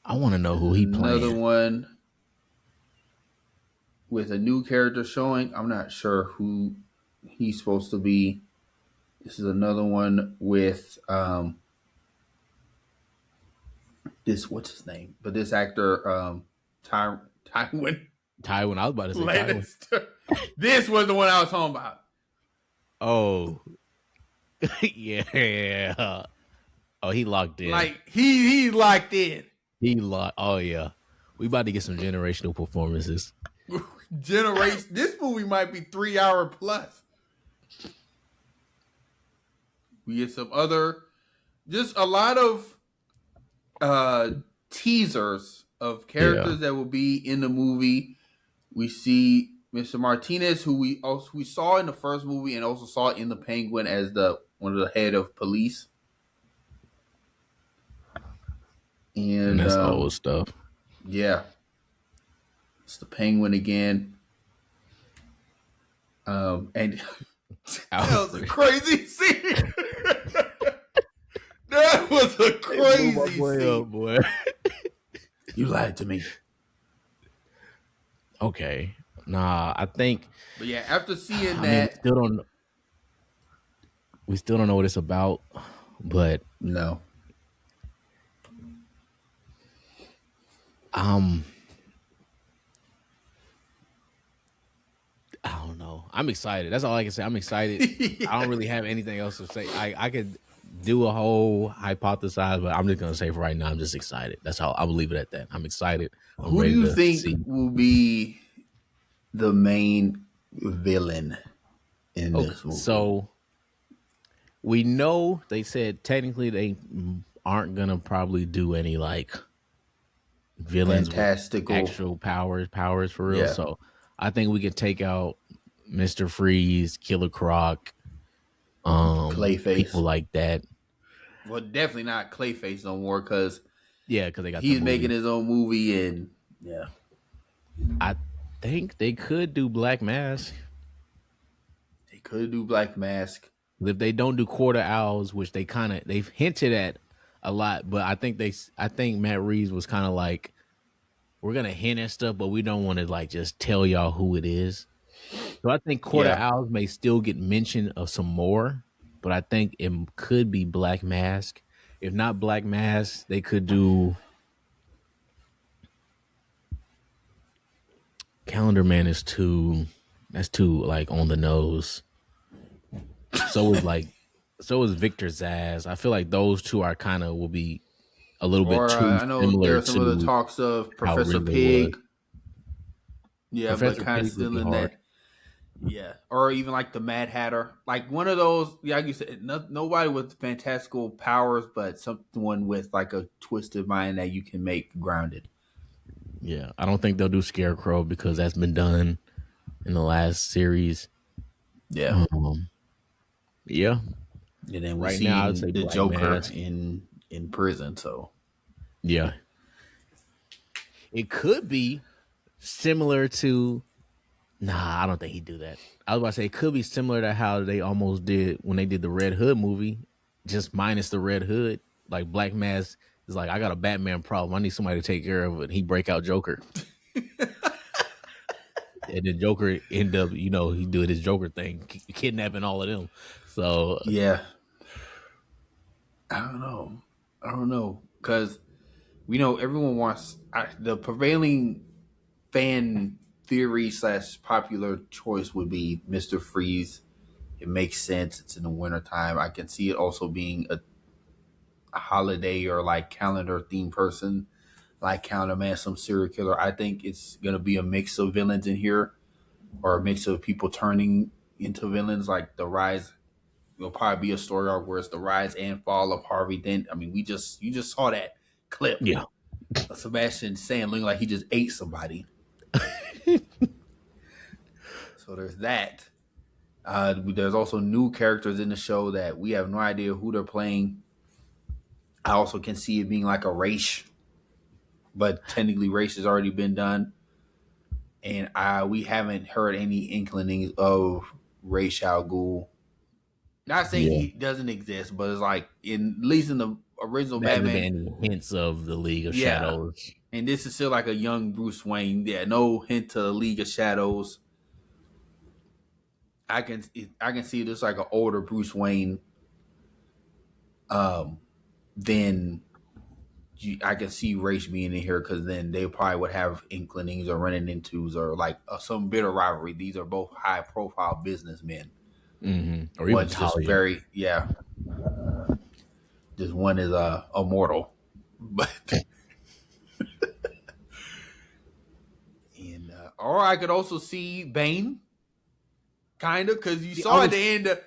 I want to know This who is he another playing. one with a new character showing. I'm not sure who he's supposed to be. This is another one with this what's his name? But this actor Tywin Tywin. I was about to say Tywin. Lannister. This was the one I was talking about. Oh, yeah. Oh, he locked in. Like he locked in. He locked. Oh, yeah. We about to get some generational performances. Generation. This movie might be 3 hour plus. We get some other, just a lot of teasers of Yeah. characters that will be in the movie. We see Mr. Martinez, who we saw in the first movie and also saw in the Penguin as the one of the head of police. And And that's old stuff. yeah, it's the Penguin again. And that was a crazy scene. That was a crazy scene. Up, boy. You lied to me. Okay. Nah, I think. But yeah, after seeing I mean, that, we still don't know what it's about, but no. I don't know. I'm excited. That's all I can say. I'm excited. Yeah. I don't really have anything else to say. I could do a whole hypothesize, but I'm just gonna say for right now, I'm just excited. That's how I'll leave it at that. I'm excited. I'm Who do ready you to think see. will be the main villain in this movie? So we know they said technically they aren't gonna probably do any like villains fantastical with actual powers for real. Yeah. So I think we could take out Mr. Freeze, Killer Croc, Clayface. people like that. Well, definitely not Clayface no more because Yeah, because they got he's the movie. making his own movie and yeah. I think they could do Black Mask. They could do Black Mask. If they don't do Quarter Owls, which they've hinted at a lot, but I think Matt Reeves was kind of like, we're gonna hint at stuff, but we don't want to like just tell y'all who it is. So I think Quarter Owls may still get mention of some more, but I think it could be Black Mask. If not Black Mask, they could do Calendar Man. That's too like on the nose. So is Victor Zsasz. I feel like those two are kind of will be a little bit too I know similar there are some to other talks of how Professor Ridley Pig. was. Yeah, Professor but kind Pig of would still be in hard. Yeah, or even like the Mad Hatter, like one of those. Yeah, like you said, nobody with fantastical powers, but someone with like a twisted mind that you can make grounded. Yeah, I don't think they'll do Scarecrow because that's been done in the last series. Yeah, Um, yeah, and then we right now I'd see say the Black Joker Mask. in prison. So Yeah, it could be similar to. Nah, I don't think he'd do that. I was about to say it could be similar to how they almost did when they did the Red Hood movie, just minus the Red Hood. Like Black Mask is like, I got a Batman problem. I need somebody to take care of it. And he break out Joker, and then Joker end up, he doing his Joker thing, kidnapping all of them. So yeah, I don't know, because we know everyone wants the prevailing fan theory slash popular choice would be Mr. Freeze. It makes sense. It's in the wintertime. I can see it also being a holiday or like calendar themed person, like Calendar Man, some serial killer. I think it's gonna be a mix of villains in here, or a mix of people turning into villains, like the rise. It'll probably be a story arc where it's the rise and fall of Harvey Dent. I mean, you just saw that clip yeah, of Sebastian Stan looking like he just ate somebody. So there's that. There's also new characters in the show that we have no idea who they're playing. I also can see it being like a race, but technically race has already been done, and we haven't heard any inklings of Ra's al Ghul. Not saying yeah. he doesn't exist, but it's like at least in the original There hasn't been Batman, any hints of the League of yeah. Shadows. And this is still like a young Bruce Wayne. Yeah, no hint to League of Shadows. I can see this like an older Bruce Wayne. Um, then I can see Race being in here, because then they probably would have inclinings or running intos or like some bitter rivalry. These are both high profile businessmen. Or even One's just Talia. very, yeah. Just one is a mortal, but and or I could also see Bane, kind of, because you saw at the end of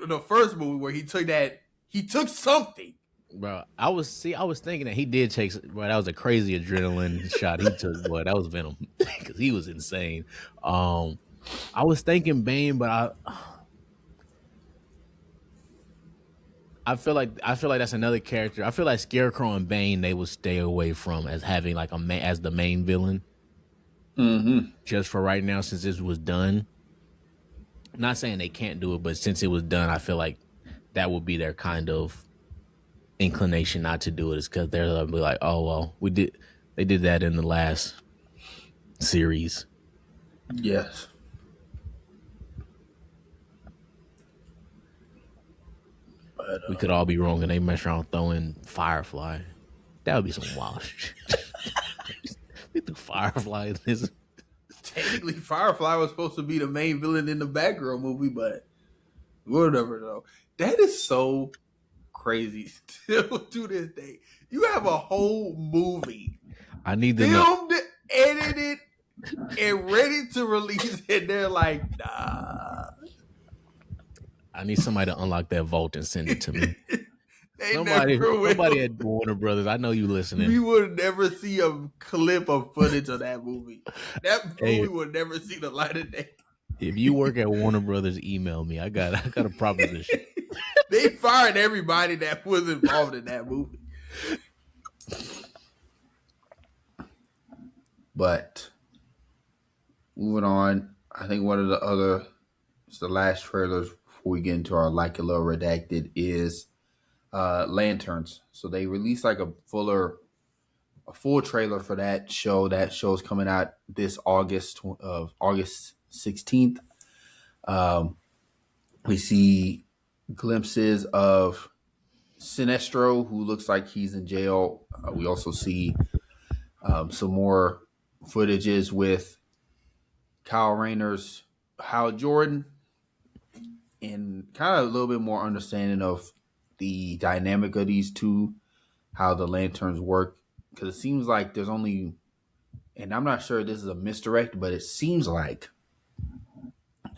the first movie where he took something. Bro, I was thinking that he did take, bro. That was a crazy adrenaline shot he took, boy. That was Venom because he was insane. I was thinking Bane, but I feel like that's another character. I feel like Scarecrow and Bane they would stay away from as having like as the main villain. Mm-hmm. Just for right now, since this was done. Not saying they can't do it, but since it was done, I feel like that would be their kind of inclination not to do it. Is because they'll be like, oh well, they did that in the last series. Yes. But We could all be wrong, and they mess around throwing Firefly. That would be some wild shit. They threw Firefly in this. technically, Firefly was supposed to be the main villain in the Batgirl movie, but whatever though. That is so crazy still to this day. You have a whole movie I need to know. filmed, edited, and ready to release, and they're like, nah. I need somebody to unlock that vault and send it to me. They Somebody, never will. somebody at Warner Brothers. I know you listening. We would never see a clip of footage of that movie. That movie Hey, would never see the light of day. if you work at Warner Brothers, email me. I got a proposition. They fired everybody that was involved in that movie. But moving on, I think one of the last trailers before we get into our Like a Little Redacted is Lanterns. So they released like a full trailer for that show. That show's coming out this August 16th. We see glimpses of Sinestro, who looks like he's in jail. We also see some more footages with Kyle Rayner's Hal Jordan, and kind of a little bit more understanding of the dynamic of these two, how the lanterns work. Because it seems like there's only, and I'm not sure this is a misdirect, but it seems like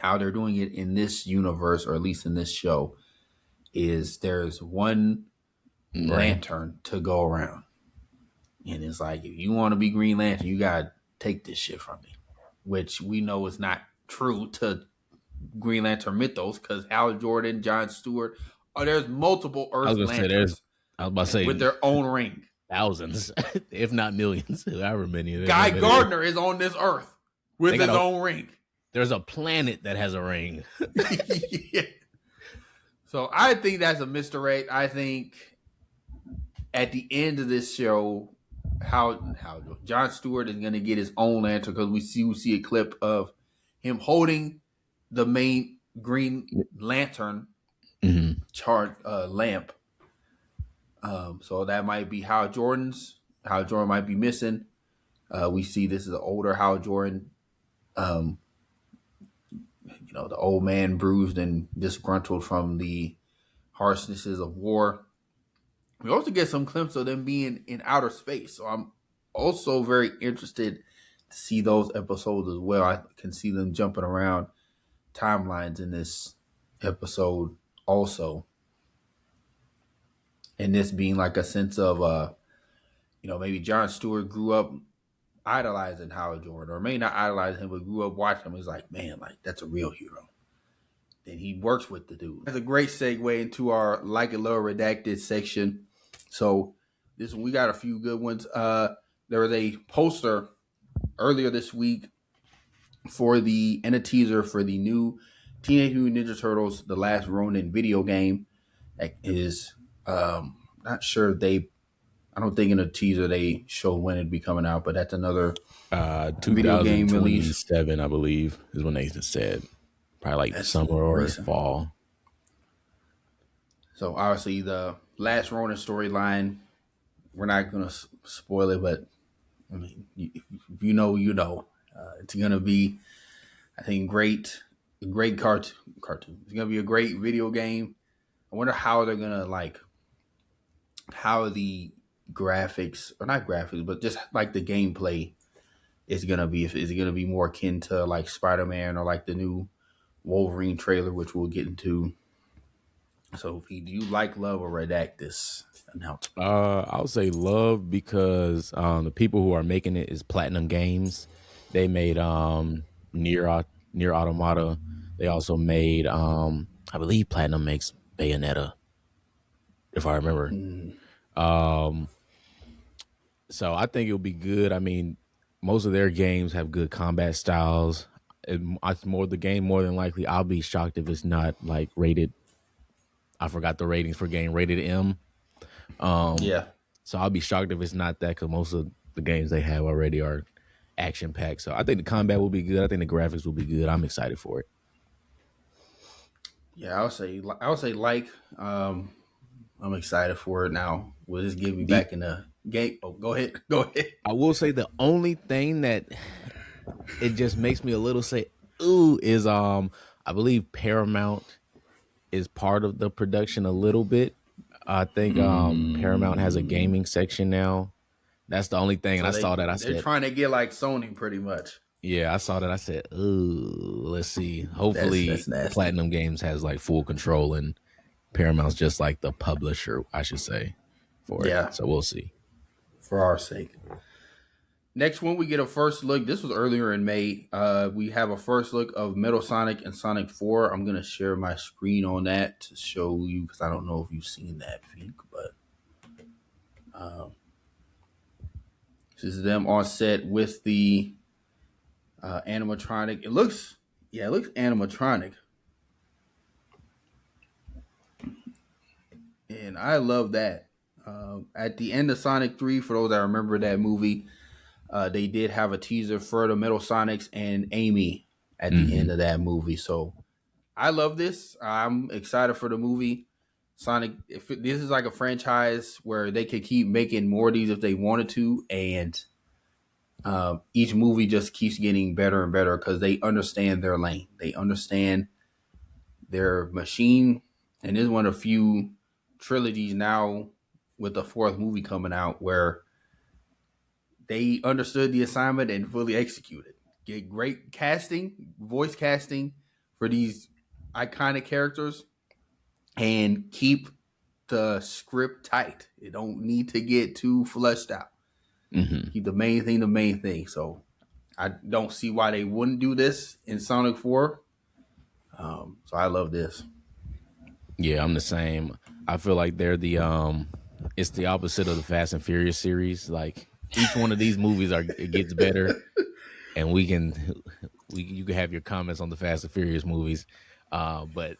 how they're doing it in this universe, or at least in this show, is there's one Right. lantern to go around. And it's like, if you want to be Green Lantern, you got to take this shit from me. Which we know is not true to Green Lantern mythos, because Hal Jordan, John Stewart, there's multiple I was Earth gonna say there's. Lanterns I was about to say with their own ring. thousands, if not millions, however many. Guy Gardner is on this Earth with his own ring. There's a planet that has a ring. Yeah. So I think that's a misdirect. I think at the end of this show, how John Stewart is going to get his own lantern, because we see a clip of him holding the main Green Lantern charged lamp. So that might be Hal Jordan might be missing. We see this is an older Hal Jordan. The old man, bruised and disgruntled from the harshnesses of war. We also get some glimpse of them being in outer space. So I'm also very interested to see those episodes as well. I can see them jumping around timelines in this episode also. And this being like a sense of, maybe John Stewart grew up idolizing Howard Jordan, or may not idolize him, but grew up watching him. He's like, man, like that's a real hero. Then he works with the dude. That's a great segue into our Like It Love Redacted section. So we got a few good ones. There was a poster earlier this week and a teaser for the new Teenage Mutant Ninja Turtles: The Last Ronin video game. That is, not sure I don't think in a teaser they showed when it'd be coming out, but that's another video game release. 2027, I believe, is when they said. Probably like summer or fall. So obviously the Last Ronin storyline, we're not going to spoil it, but I mean, if you know, you know. It's going to be, I think, great cartoon. It's going to be a great video game. I wonder how they're going to how the graphics, or not graphics, but just like the gameplay is going to be. Is it going to be more akin to like Spider-Man or like the new Wolverine trailer, which we'll get into. So, do you like, love, or redact this announcement? I'll say love, because the people who are making it is Platinum Games. They made Nier Automata. They also made I believe Platinum makes Bayonetta, if I remember. So I think it'll be good. I mean, most of their games have good combat styles. It's more than likely. I'll be shocked if it's not like rated. I forgot the ratings for game, rated M. Yeah. So I'll be shocked if it's not that, because most of the games they have already are action packed. So I think the combat will be good. I think the graphics will be good. I'm excited for it. Yeah, I would say I'm excited for it now. Will this get me back in the game? Oh, go ahead. I will say the only thing that it just makes me a little say ooh is I believe Paramount is part of the production a little bit. I think Paramount has a gaming section now. That's the only thing. So and I saw that. They're trying to get like Sony pretty much. Yeah, I saw that. I said, ooh, let's see. Hopefully that's Platinum Games has like full control and Paramount's just like the publisher, I should say, for it. So we'll see. For our sake. Next one, we get a first look. This was earlier in May. We have a first look of Metal Sonic and Sonic 4. I'm going to share my screen on that to show you, because I don't know if you've seen that, Fink, but this is them on set with the animatronic. It looks animatronic. And I love that. At the end of Sonic 3, for those that remember that movie, they did have a teaser for the Metal Sonics and Amy at the end of that movie. So I love this. I'm excited for the movie. Sonic, this is like a franchise where they could keep making more of these if they wanted to. And each movie just keeps getting better and better because they understand their lane. They understand their machine. And this is one of the few trilogies now with the fourth movie coming out where they understood the assignment and fully executed. Get great casting, voice casting for these iconic characters and keep the script tight. It don't need to get too fleshed out. Mm-hmm. Keep the main thing the main thing. So I don't see why they wouldn't do this in Sonic 4. So I love this. Yeah, I'm the same. I feel like they're the it's the opposite of the Fast and Furious series. Like each one of these movies it gets better, and you can have your comments on the Fast and Furious movies. But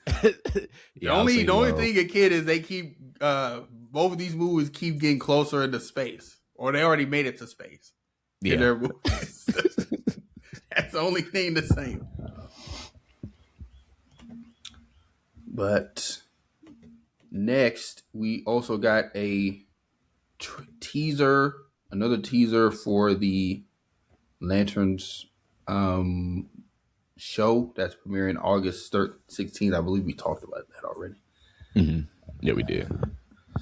yeah, The only thing a kid is they keep both of these movies keep getting closer into space, or they already made it to space in their movies. That's the only thing the same. But next, we also got a teaser, another teaser for the Lanterns show that's premiering August 16th. I believe we talked about that already. Mm-hmm. Yeah, we did.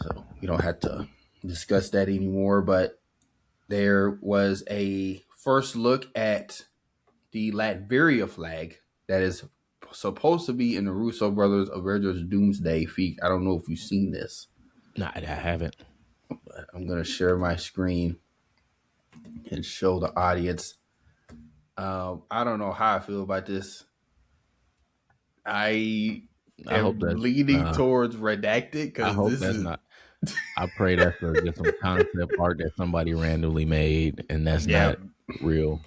So we don't have to discuss that anymore. But there was a first look at the Latveria flag that is supposed to be in the Russo brothers Avengers Doomsday feat. I don't know if you've seen this. No, I haven't. But I'm going to share my screen and show the audience. I don't know how I feel about this. I am leaning towards redacted because I hope that's not. I pray that's just some concept art that somebody randomly made, and that's not real.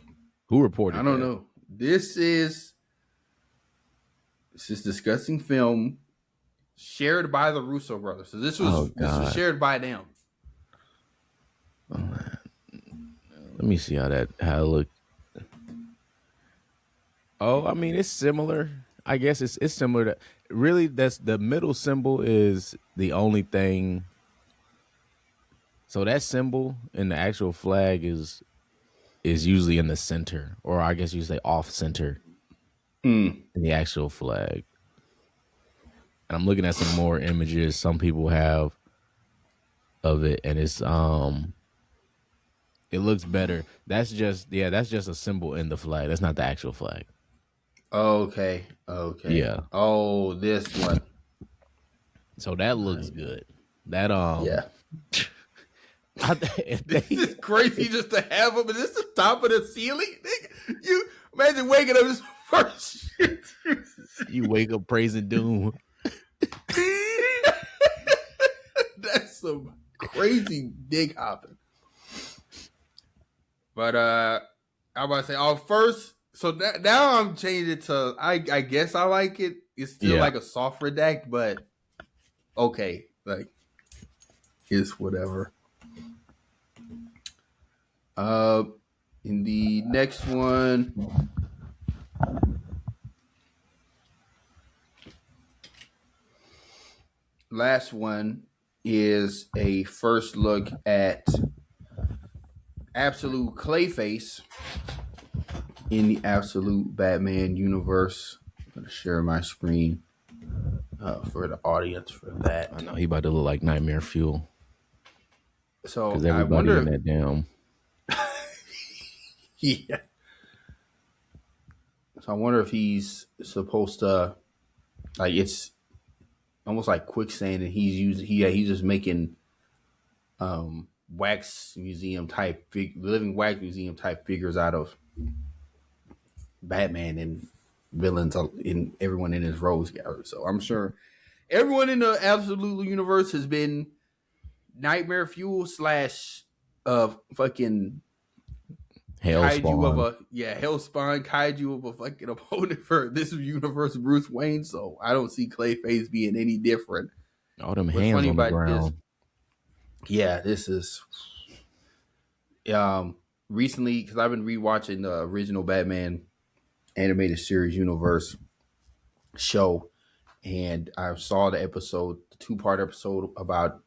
Who reported? I don't know. This is disgusting film shared by the Russo brothers. So this was shared by them. Oh, let me see how it look. Oh, I mean, it's similar. I guess it's similar to really. That's the middle symbol is the only thing. So that symbol in the actual flag is usually in the center, or I guess you say off center in the actual flag. And I'm looking at some more images some people have of it, and it's it looks better. That's just a symbol in the flag. That's not the actual flag. Okay. Yeah. Oh, this one. So that looks good. That yeah. This is crazy just to have them. Is this the top of the ceiling? You imagine waking up this first shit. You wake up praising Doom. That's some crazy dick hopping. But I'm about to say, first, so now I'm changing it to, I guess I like it. It's still like a soft redact, but okay, like it's whatever. In the next one, last one is a first look at Absolute Clayface in the Absolute Batman universe. I'm going to share my screen for the audience for that. I know he about to look like Nightmare Fuel. So because everybody in that damn. Yeah. So I wonder if he's supposed to, like, it's almost like quicksand, and he's just making wax museum type living wax museum type figures out of Batman and villains in everyone in his rogues gallery. So I'm sure everyone in the Absolute universe has been Nightmare Fuel / fucking kaiju of a hellspawn kaiju of a fucking opponent for this universe, Bruce Wayne. So I don't see Clayface being any different. All them hands on the ground. This is recently, because I've been rewatching the original Batman animated series universe show, and I saw the 2-part episode about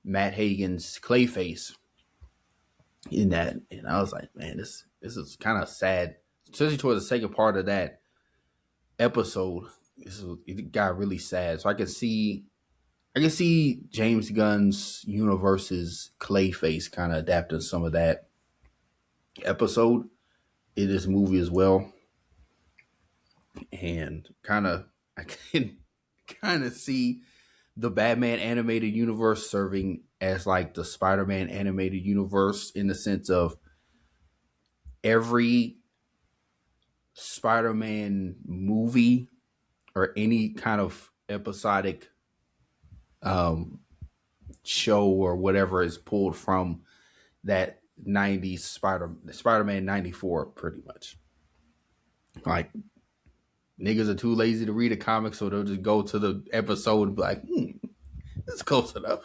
Matt Hagen's Clayface in that, and I was like, man, this is kind of sad, especially towards the second part of that episode. It got really sad. So I can see James Gunn's universe's Clayface kind of adapting some of that episode in this movie as well. and I can kind of see the Batman animated universe serving as like the Spider-Man animated universe in the sense of every Spider-Man movie or any kind of episodic um, show or whatever is pulled from that 90s Spider-Man 94 pretty much. Like niggas are too lazy to read a comic, so they'll just go to the episode and be like, it's close enough.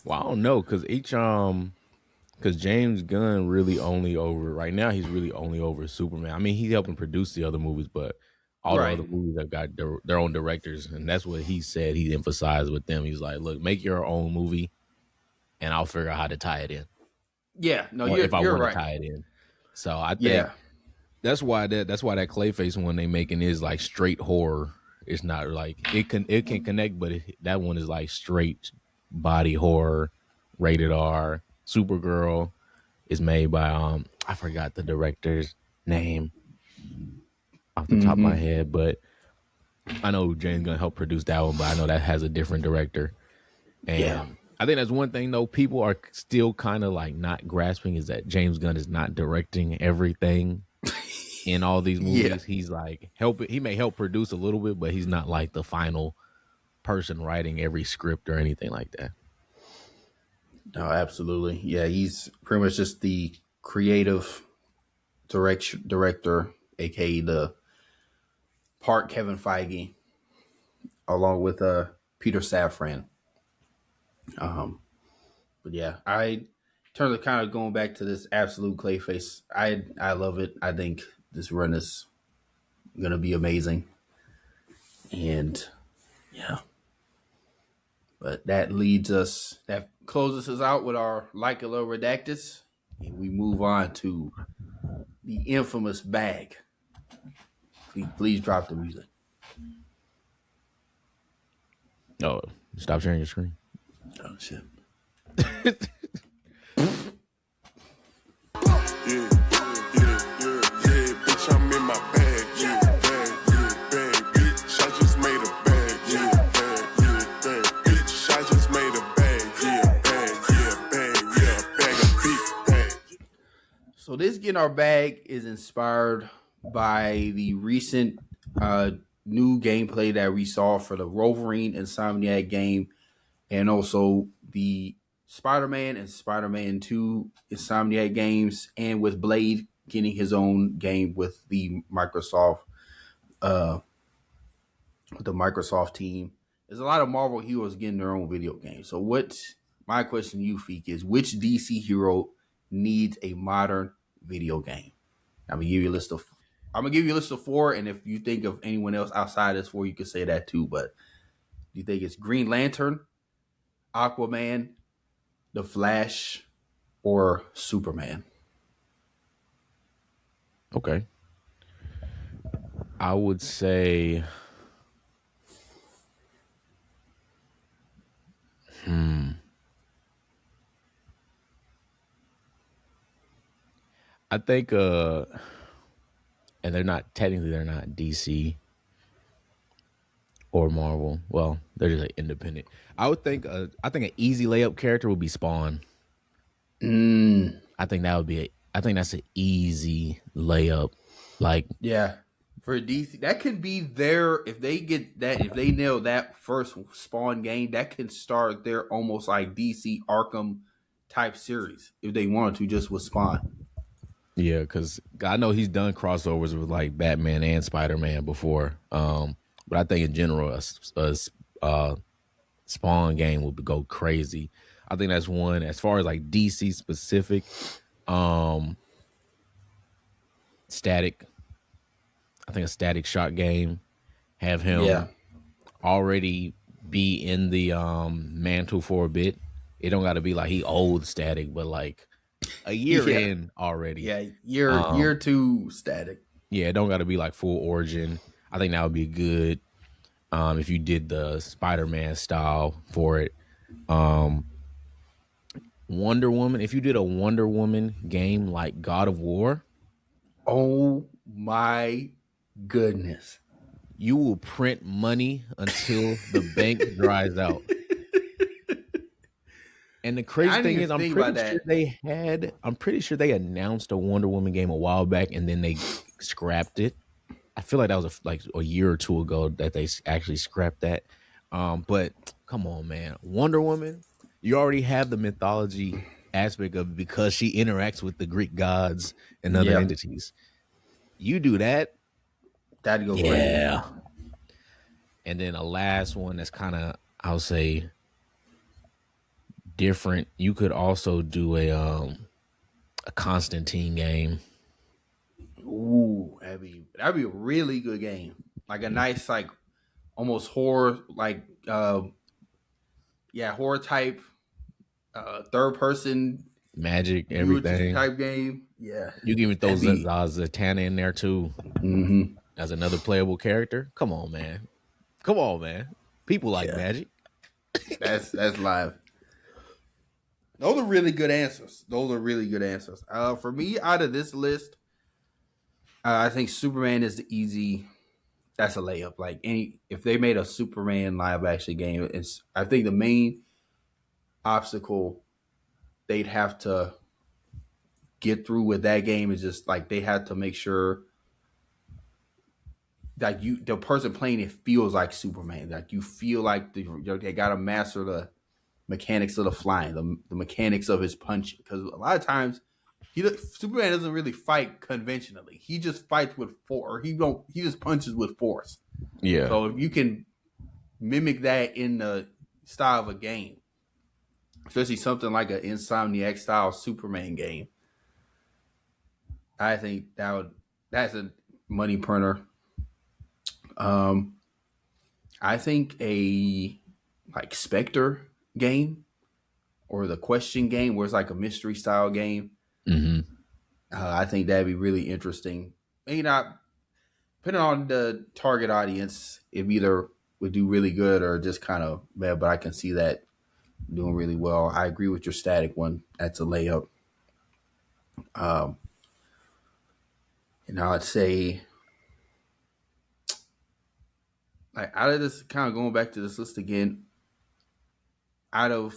Well, I don't know because because James Gunn really only over right now. He's really only over Superman. I mean, he's helping produce the other movies, but all the Right. other movies have got their own directors, and that's what he said. He emphasized with them. He's like, "Look, make your own movie, and I'll figure out how to tie it in, Yeah, no, or if I you're want to right. tie it in." So I think Yeah. that's why that Clayface one they making is like straight horror. It's not like it can connect, but that one is like straight body horror, rated R. Supergirl is made by I forgot the director's name off the top of my Mm-hmm. head, but I know James Gunn helped produce that one, but I know that has a different director. Yeah. And I think that's one thing though people are still kind of like not grasping is that James Gunn is not directing everything in all these Yeah. movies. He's like he may help produce a little bit, but he's not like the final person writing every script or anything like that. No, absolutely. Yeah, he's pretty much just the creative director, aka the part Kevin Feige, along with Peter Safran. But yeah, I in terms of kind of going back to this absolute Clayface, I love it. I think this run is gonna be amazing. And yeah, but that closes us out with our like a little redactus, and we move on to the infamous bag. Please drop the music. Oh, stop sharing your screen. Oh shit. Yeah, bitch, I'm in my bag, yeah, bag, bitch, I just made a bag, yeah, bag, bitch, I just made a bag, yeah, bag of big bag. So this Get Our Bag is inspired by the recent new gameplay that we saw for the Wolverine Insomniac game, and also the Spider-Man and Spider-Man 2 Insomniac games, and with Blade getting his own game with uh, the Microsoft team. There's a lot of Marvel heroes getting their own video game. So my question to you, Feek, is which DC hero needs a modern video game? I'm gonna give you a list of four, and if you think of anyone else outside this four, you can say that too. But do you think it's Green Lantern, Aquaman, The Flash, or Superman? Okay. I would say I think and they're not DC or Marvel. Well, they're just like independent. I think an easy layup character would be Spawn. I think I think that's an easy layup. Like Yeah, for DC, that can be their if they nail that first Spawn game, that can start their almost like DC Arkham type series if they wanted to just with Spawn. yeah, because I know he's done crossovers with like Batman and Spider Man before. But I think in general, a Spawn game would go crazy. I think that's one as far as like DC specific. Static. I think a Static Shock game. Have Yeah, him already be in the mantle for a bit. It don't got to be like he old Static, but like a year yeah, in already. yeah. Year two Static. Yeah, it don't got to be like full origin. I think that would be good if you did the Spider-Man style for it. Wonder Woman, if you did a Wonder Woman game like God of War, Oh my goodness. You will print money until the bank dries out. And the crazy I didn't thing even is, think about that. I'm pretty sure they announced a Wonder Woman game a while back, and then they scrapped it. I feel like that was like a year or two ago that they actually scrapped that. But come on, man, Wonder Woman, you already have the mythology aspect of it because she interacts with the Greek gods and other Yeah, entities. You do that, that'd go crazy. yeah. And then a last one that's kind of, I'll say, different. You could also do a Constantine game. Ooh, that'd be a really good game. Like a nice, like almost horror, like horror type, third person Magic, viewer everything. type game. Yeah, You can even throw that'd be. Zatanna in there too Mm-hmm. as another playable character. Come on, man. Come on, man. People like Yeah, Magic. that's live. Those are really good answers. For me, out of this list, I think Superman is the easy. That's a layup. Like if they made a Superman live action game, I think the main obstacle they'd have to get through with that game is just like they had to make sure that the person playing it feels like Superman. Like you feel like they got to master the mechanics of the flying, the mechanics of his punching. Because a lot of times Superman doesn't really fight conventionally. He just fights with force. Or he just punches with force. Yeah. So if you can mimic that in the style of a game, especially something like an Insomniac style Superman game, I think that's a money printer. I think a like Spectre game or the Question game, where it's like a mystery style game. Mm-hmm. I think that'd be really interesting. Maybe not, depending on the target audience, it either would do really good or just kind of bad. But I can see that doing really well. I agree with your static one. That's a layup. And I'd say, like out of this, kind of going back to this list again, I don't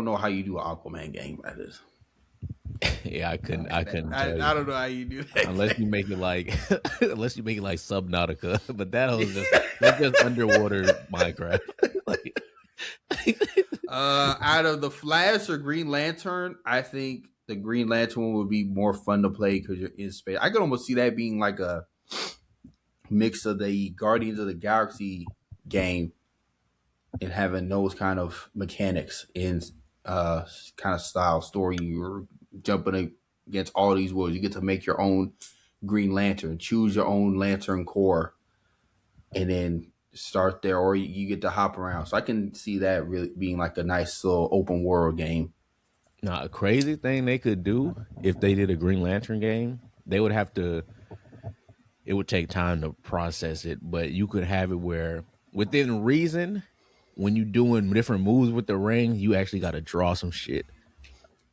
know how you do an Aquaman game like this. Yeah, I couldn't tell you. I don't know how you do that. Unless you make it like Subnautica, but that's just underwater Minecraft. Like, out of the Flash or Green Lantern, I think the Green Lantern one would be more fun to play because you're in space. I could almost see that being like a mix of the Guardians of the Galaxy game and having those kind of mechanics in kind of style story. You're jumping against all these worlds. You get to make your own Green Lantern, choose your own Lantern Corps, and then start there, or you get to hop around. So I can see that really being like a nice little open world game. now, a crazy thing they could do if they did a Green Lantern game, they would have to. It would take time to process it, but you could have it where within reason, when you're doing different moves with the ring, you actually got to draw some shit.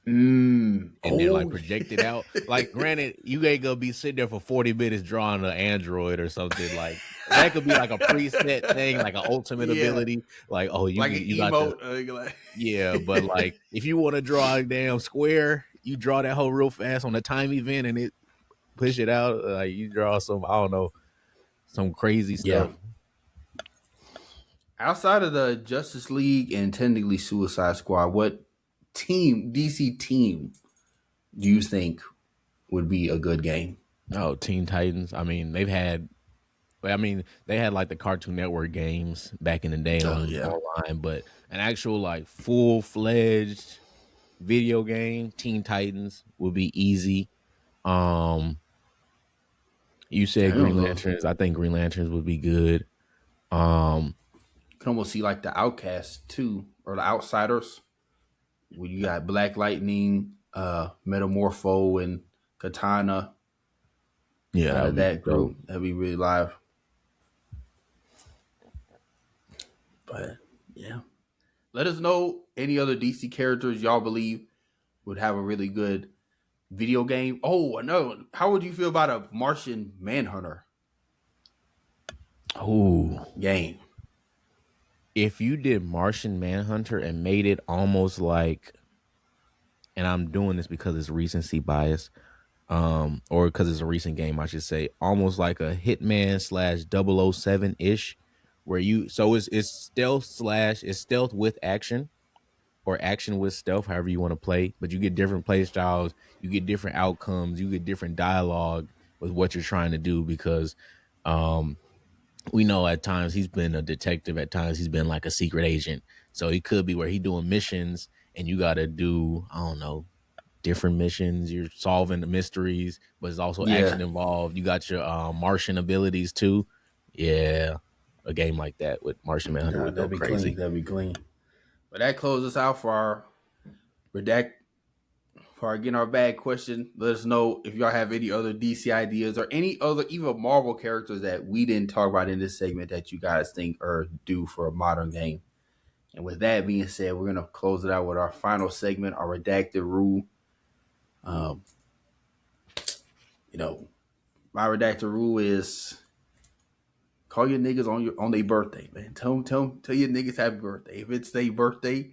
And then like project it out. Like, granted, you ain't gonna be sitting there for 40 minutes drawing an android or something. Like that could be like a preset thing, like an ultimate ability. Like, oh, you got to, yeah. But like, if you want to draw a damn square, you draw that whole real fast on a time event, and it push it out. Like you draw some, I don't know, some crazy stuff. Yeah. Outside of the Justice League and technically Suicide Squad, what DC team do you think would be a good game? Oh, Teen Titans. I mean, they had like the Cartoon Network games back in the day online, but an actual like full-fledged video game, Teen Titans would be easy. You said Green Lanterns. I think Green Lanterns would be good. You can almost see like the Outcasts too, or the Outsiders. Where you got Black Lightning, Metamorpho, and Katana. Yeah, that group. That'd be really live. But yeah, let us know any other DC characters y'all believe would have a really good video game. Oh, no. How would you feel about a Martian Manhunter? Oh, game. If you did Martian Manhunter and made it almost like, and I'm doing this because it's recency bias, or because it's a recent game, I should say, almost like a Hitman / 007 ish, where it's stealth with action, or action with stealth, however you want to play, but you get different play styles, you get different outcomes, you get different dialogue with what you're trying to do, because we know at times he's been a detective, at times he's been like a secret agent. So he could be where he doing missions and you got to do, I don't know, different missions. You're solving the mysteries, but there's also action involved. You got your Martian abilities too. Yeah, a game like that with Martian Manhunter would go crazy. That'd be clean. But that closes us out for our Redact. For our Get Our Bag question. Let us know if y'all have any other DC ideas or any other even Marvel characters that we didn't talk about in this segment that you guys think are due for a modern game. And with that being said, we're gonna close it out with our final segment, our redacted rule. My redacted rule is call your niggas on their birthday, man. Tell your niggas happy birthday. If it's their birthday,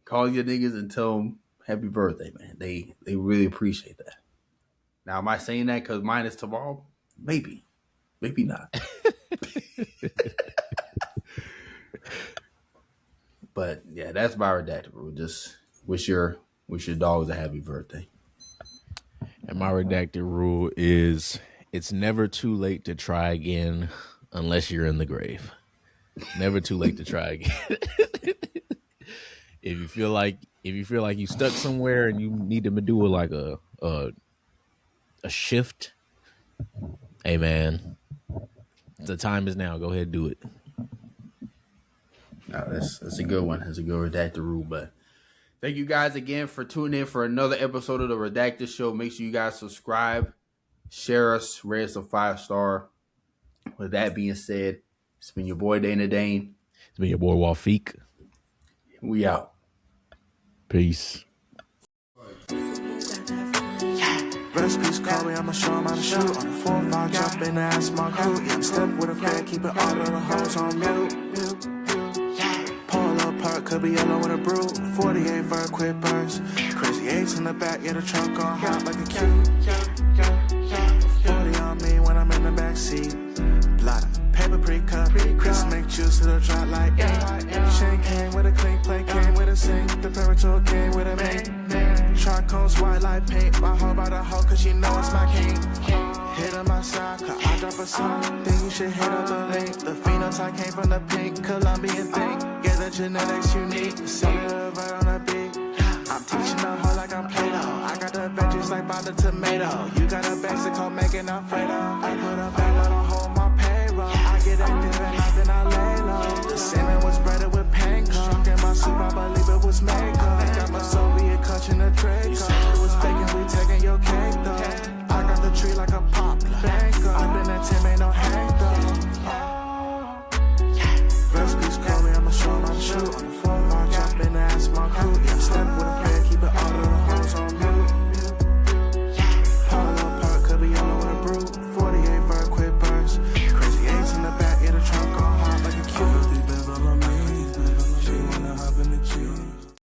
call your niggas and tell them happy birthday, man. They really appreciate that. Now, am I saying that because mine is tomorrow? Maybe not. But yeah, that's my redacted rule. Just wish your dogs a happy birthday. And my redacted rule is it's never too late to try again unless you're in the grave. Never too late to try again. If you feel like you stuck somewhere and you need to do like a shift, hey man, the time is now. Go ahead and do it. No, that's a good one. That's a good redacted rule. But thank you guys again for tuning in for another episode of the Redacted Show. Make sure you guys subscribe, share us, rate us a 5-star. With that being said, it's been your boy Dana Dane. It's been your boy Wafik. We out. Peace. Recipes call me, I'ma show 'em how to shoot. On the 4-5, jump in the ass, my crew. Yeah, step with a fan, keep it all of the hoes on mute. Pull up park, could be yellow with a brew. 48 vert, quick burns. Crazy 8s in the back, yeah, the trunk on hot like a cube. 40 on me when I'm in the backseat. Lot of paper pre-cup, Chris make juice, it'll drop like ink. Chain came with a clean plate, came with a sink. The Parator came with a mink. Charcoal's white like paint. My hoe by the hoe, cause she know it's my king. Hit on my side, cause I drop a song. Think you should hit up the link. The phenotype came from the pink, Colombian thing. Yeah, the genetics unique. Cellular right on the beat. I'm teaching the hoe like I'm Play-Doh. I got the veggies like by the tomato. You got a Mexico making Alfredo. I put a bag on a hoe on my payroll. I get active and then I lay low. The salmon was breaded with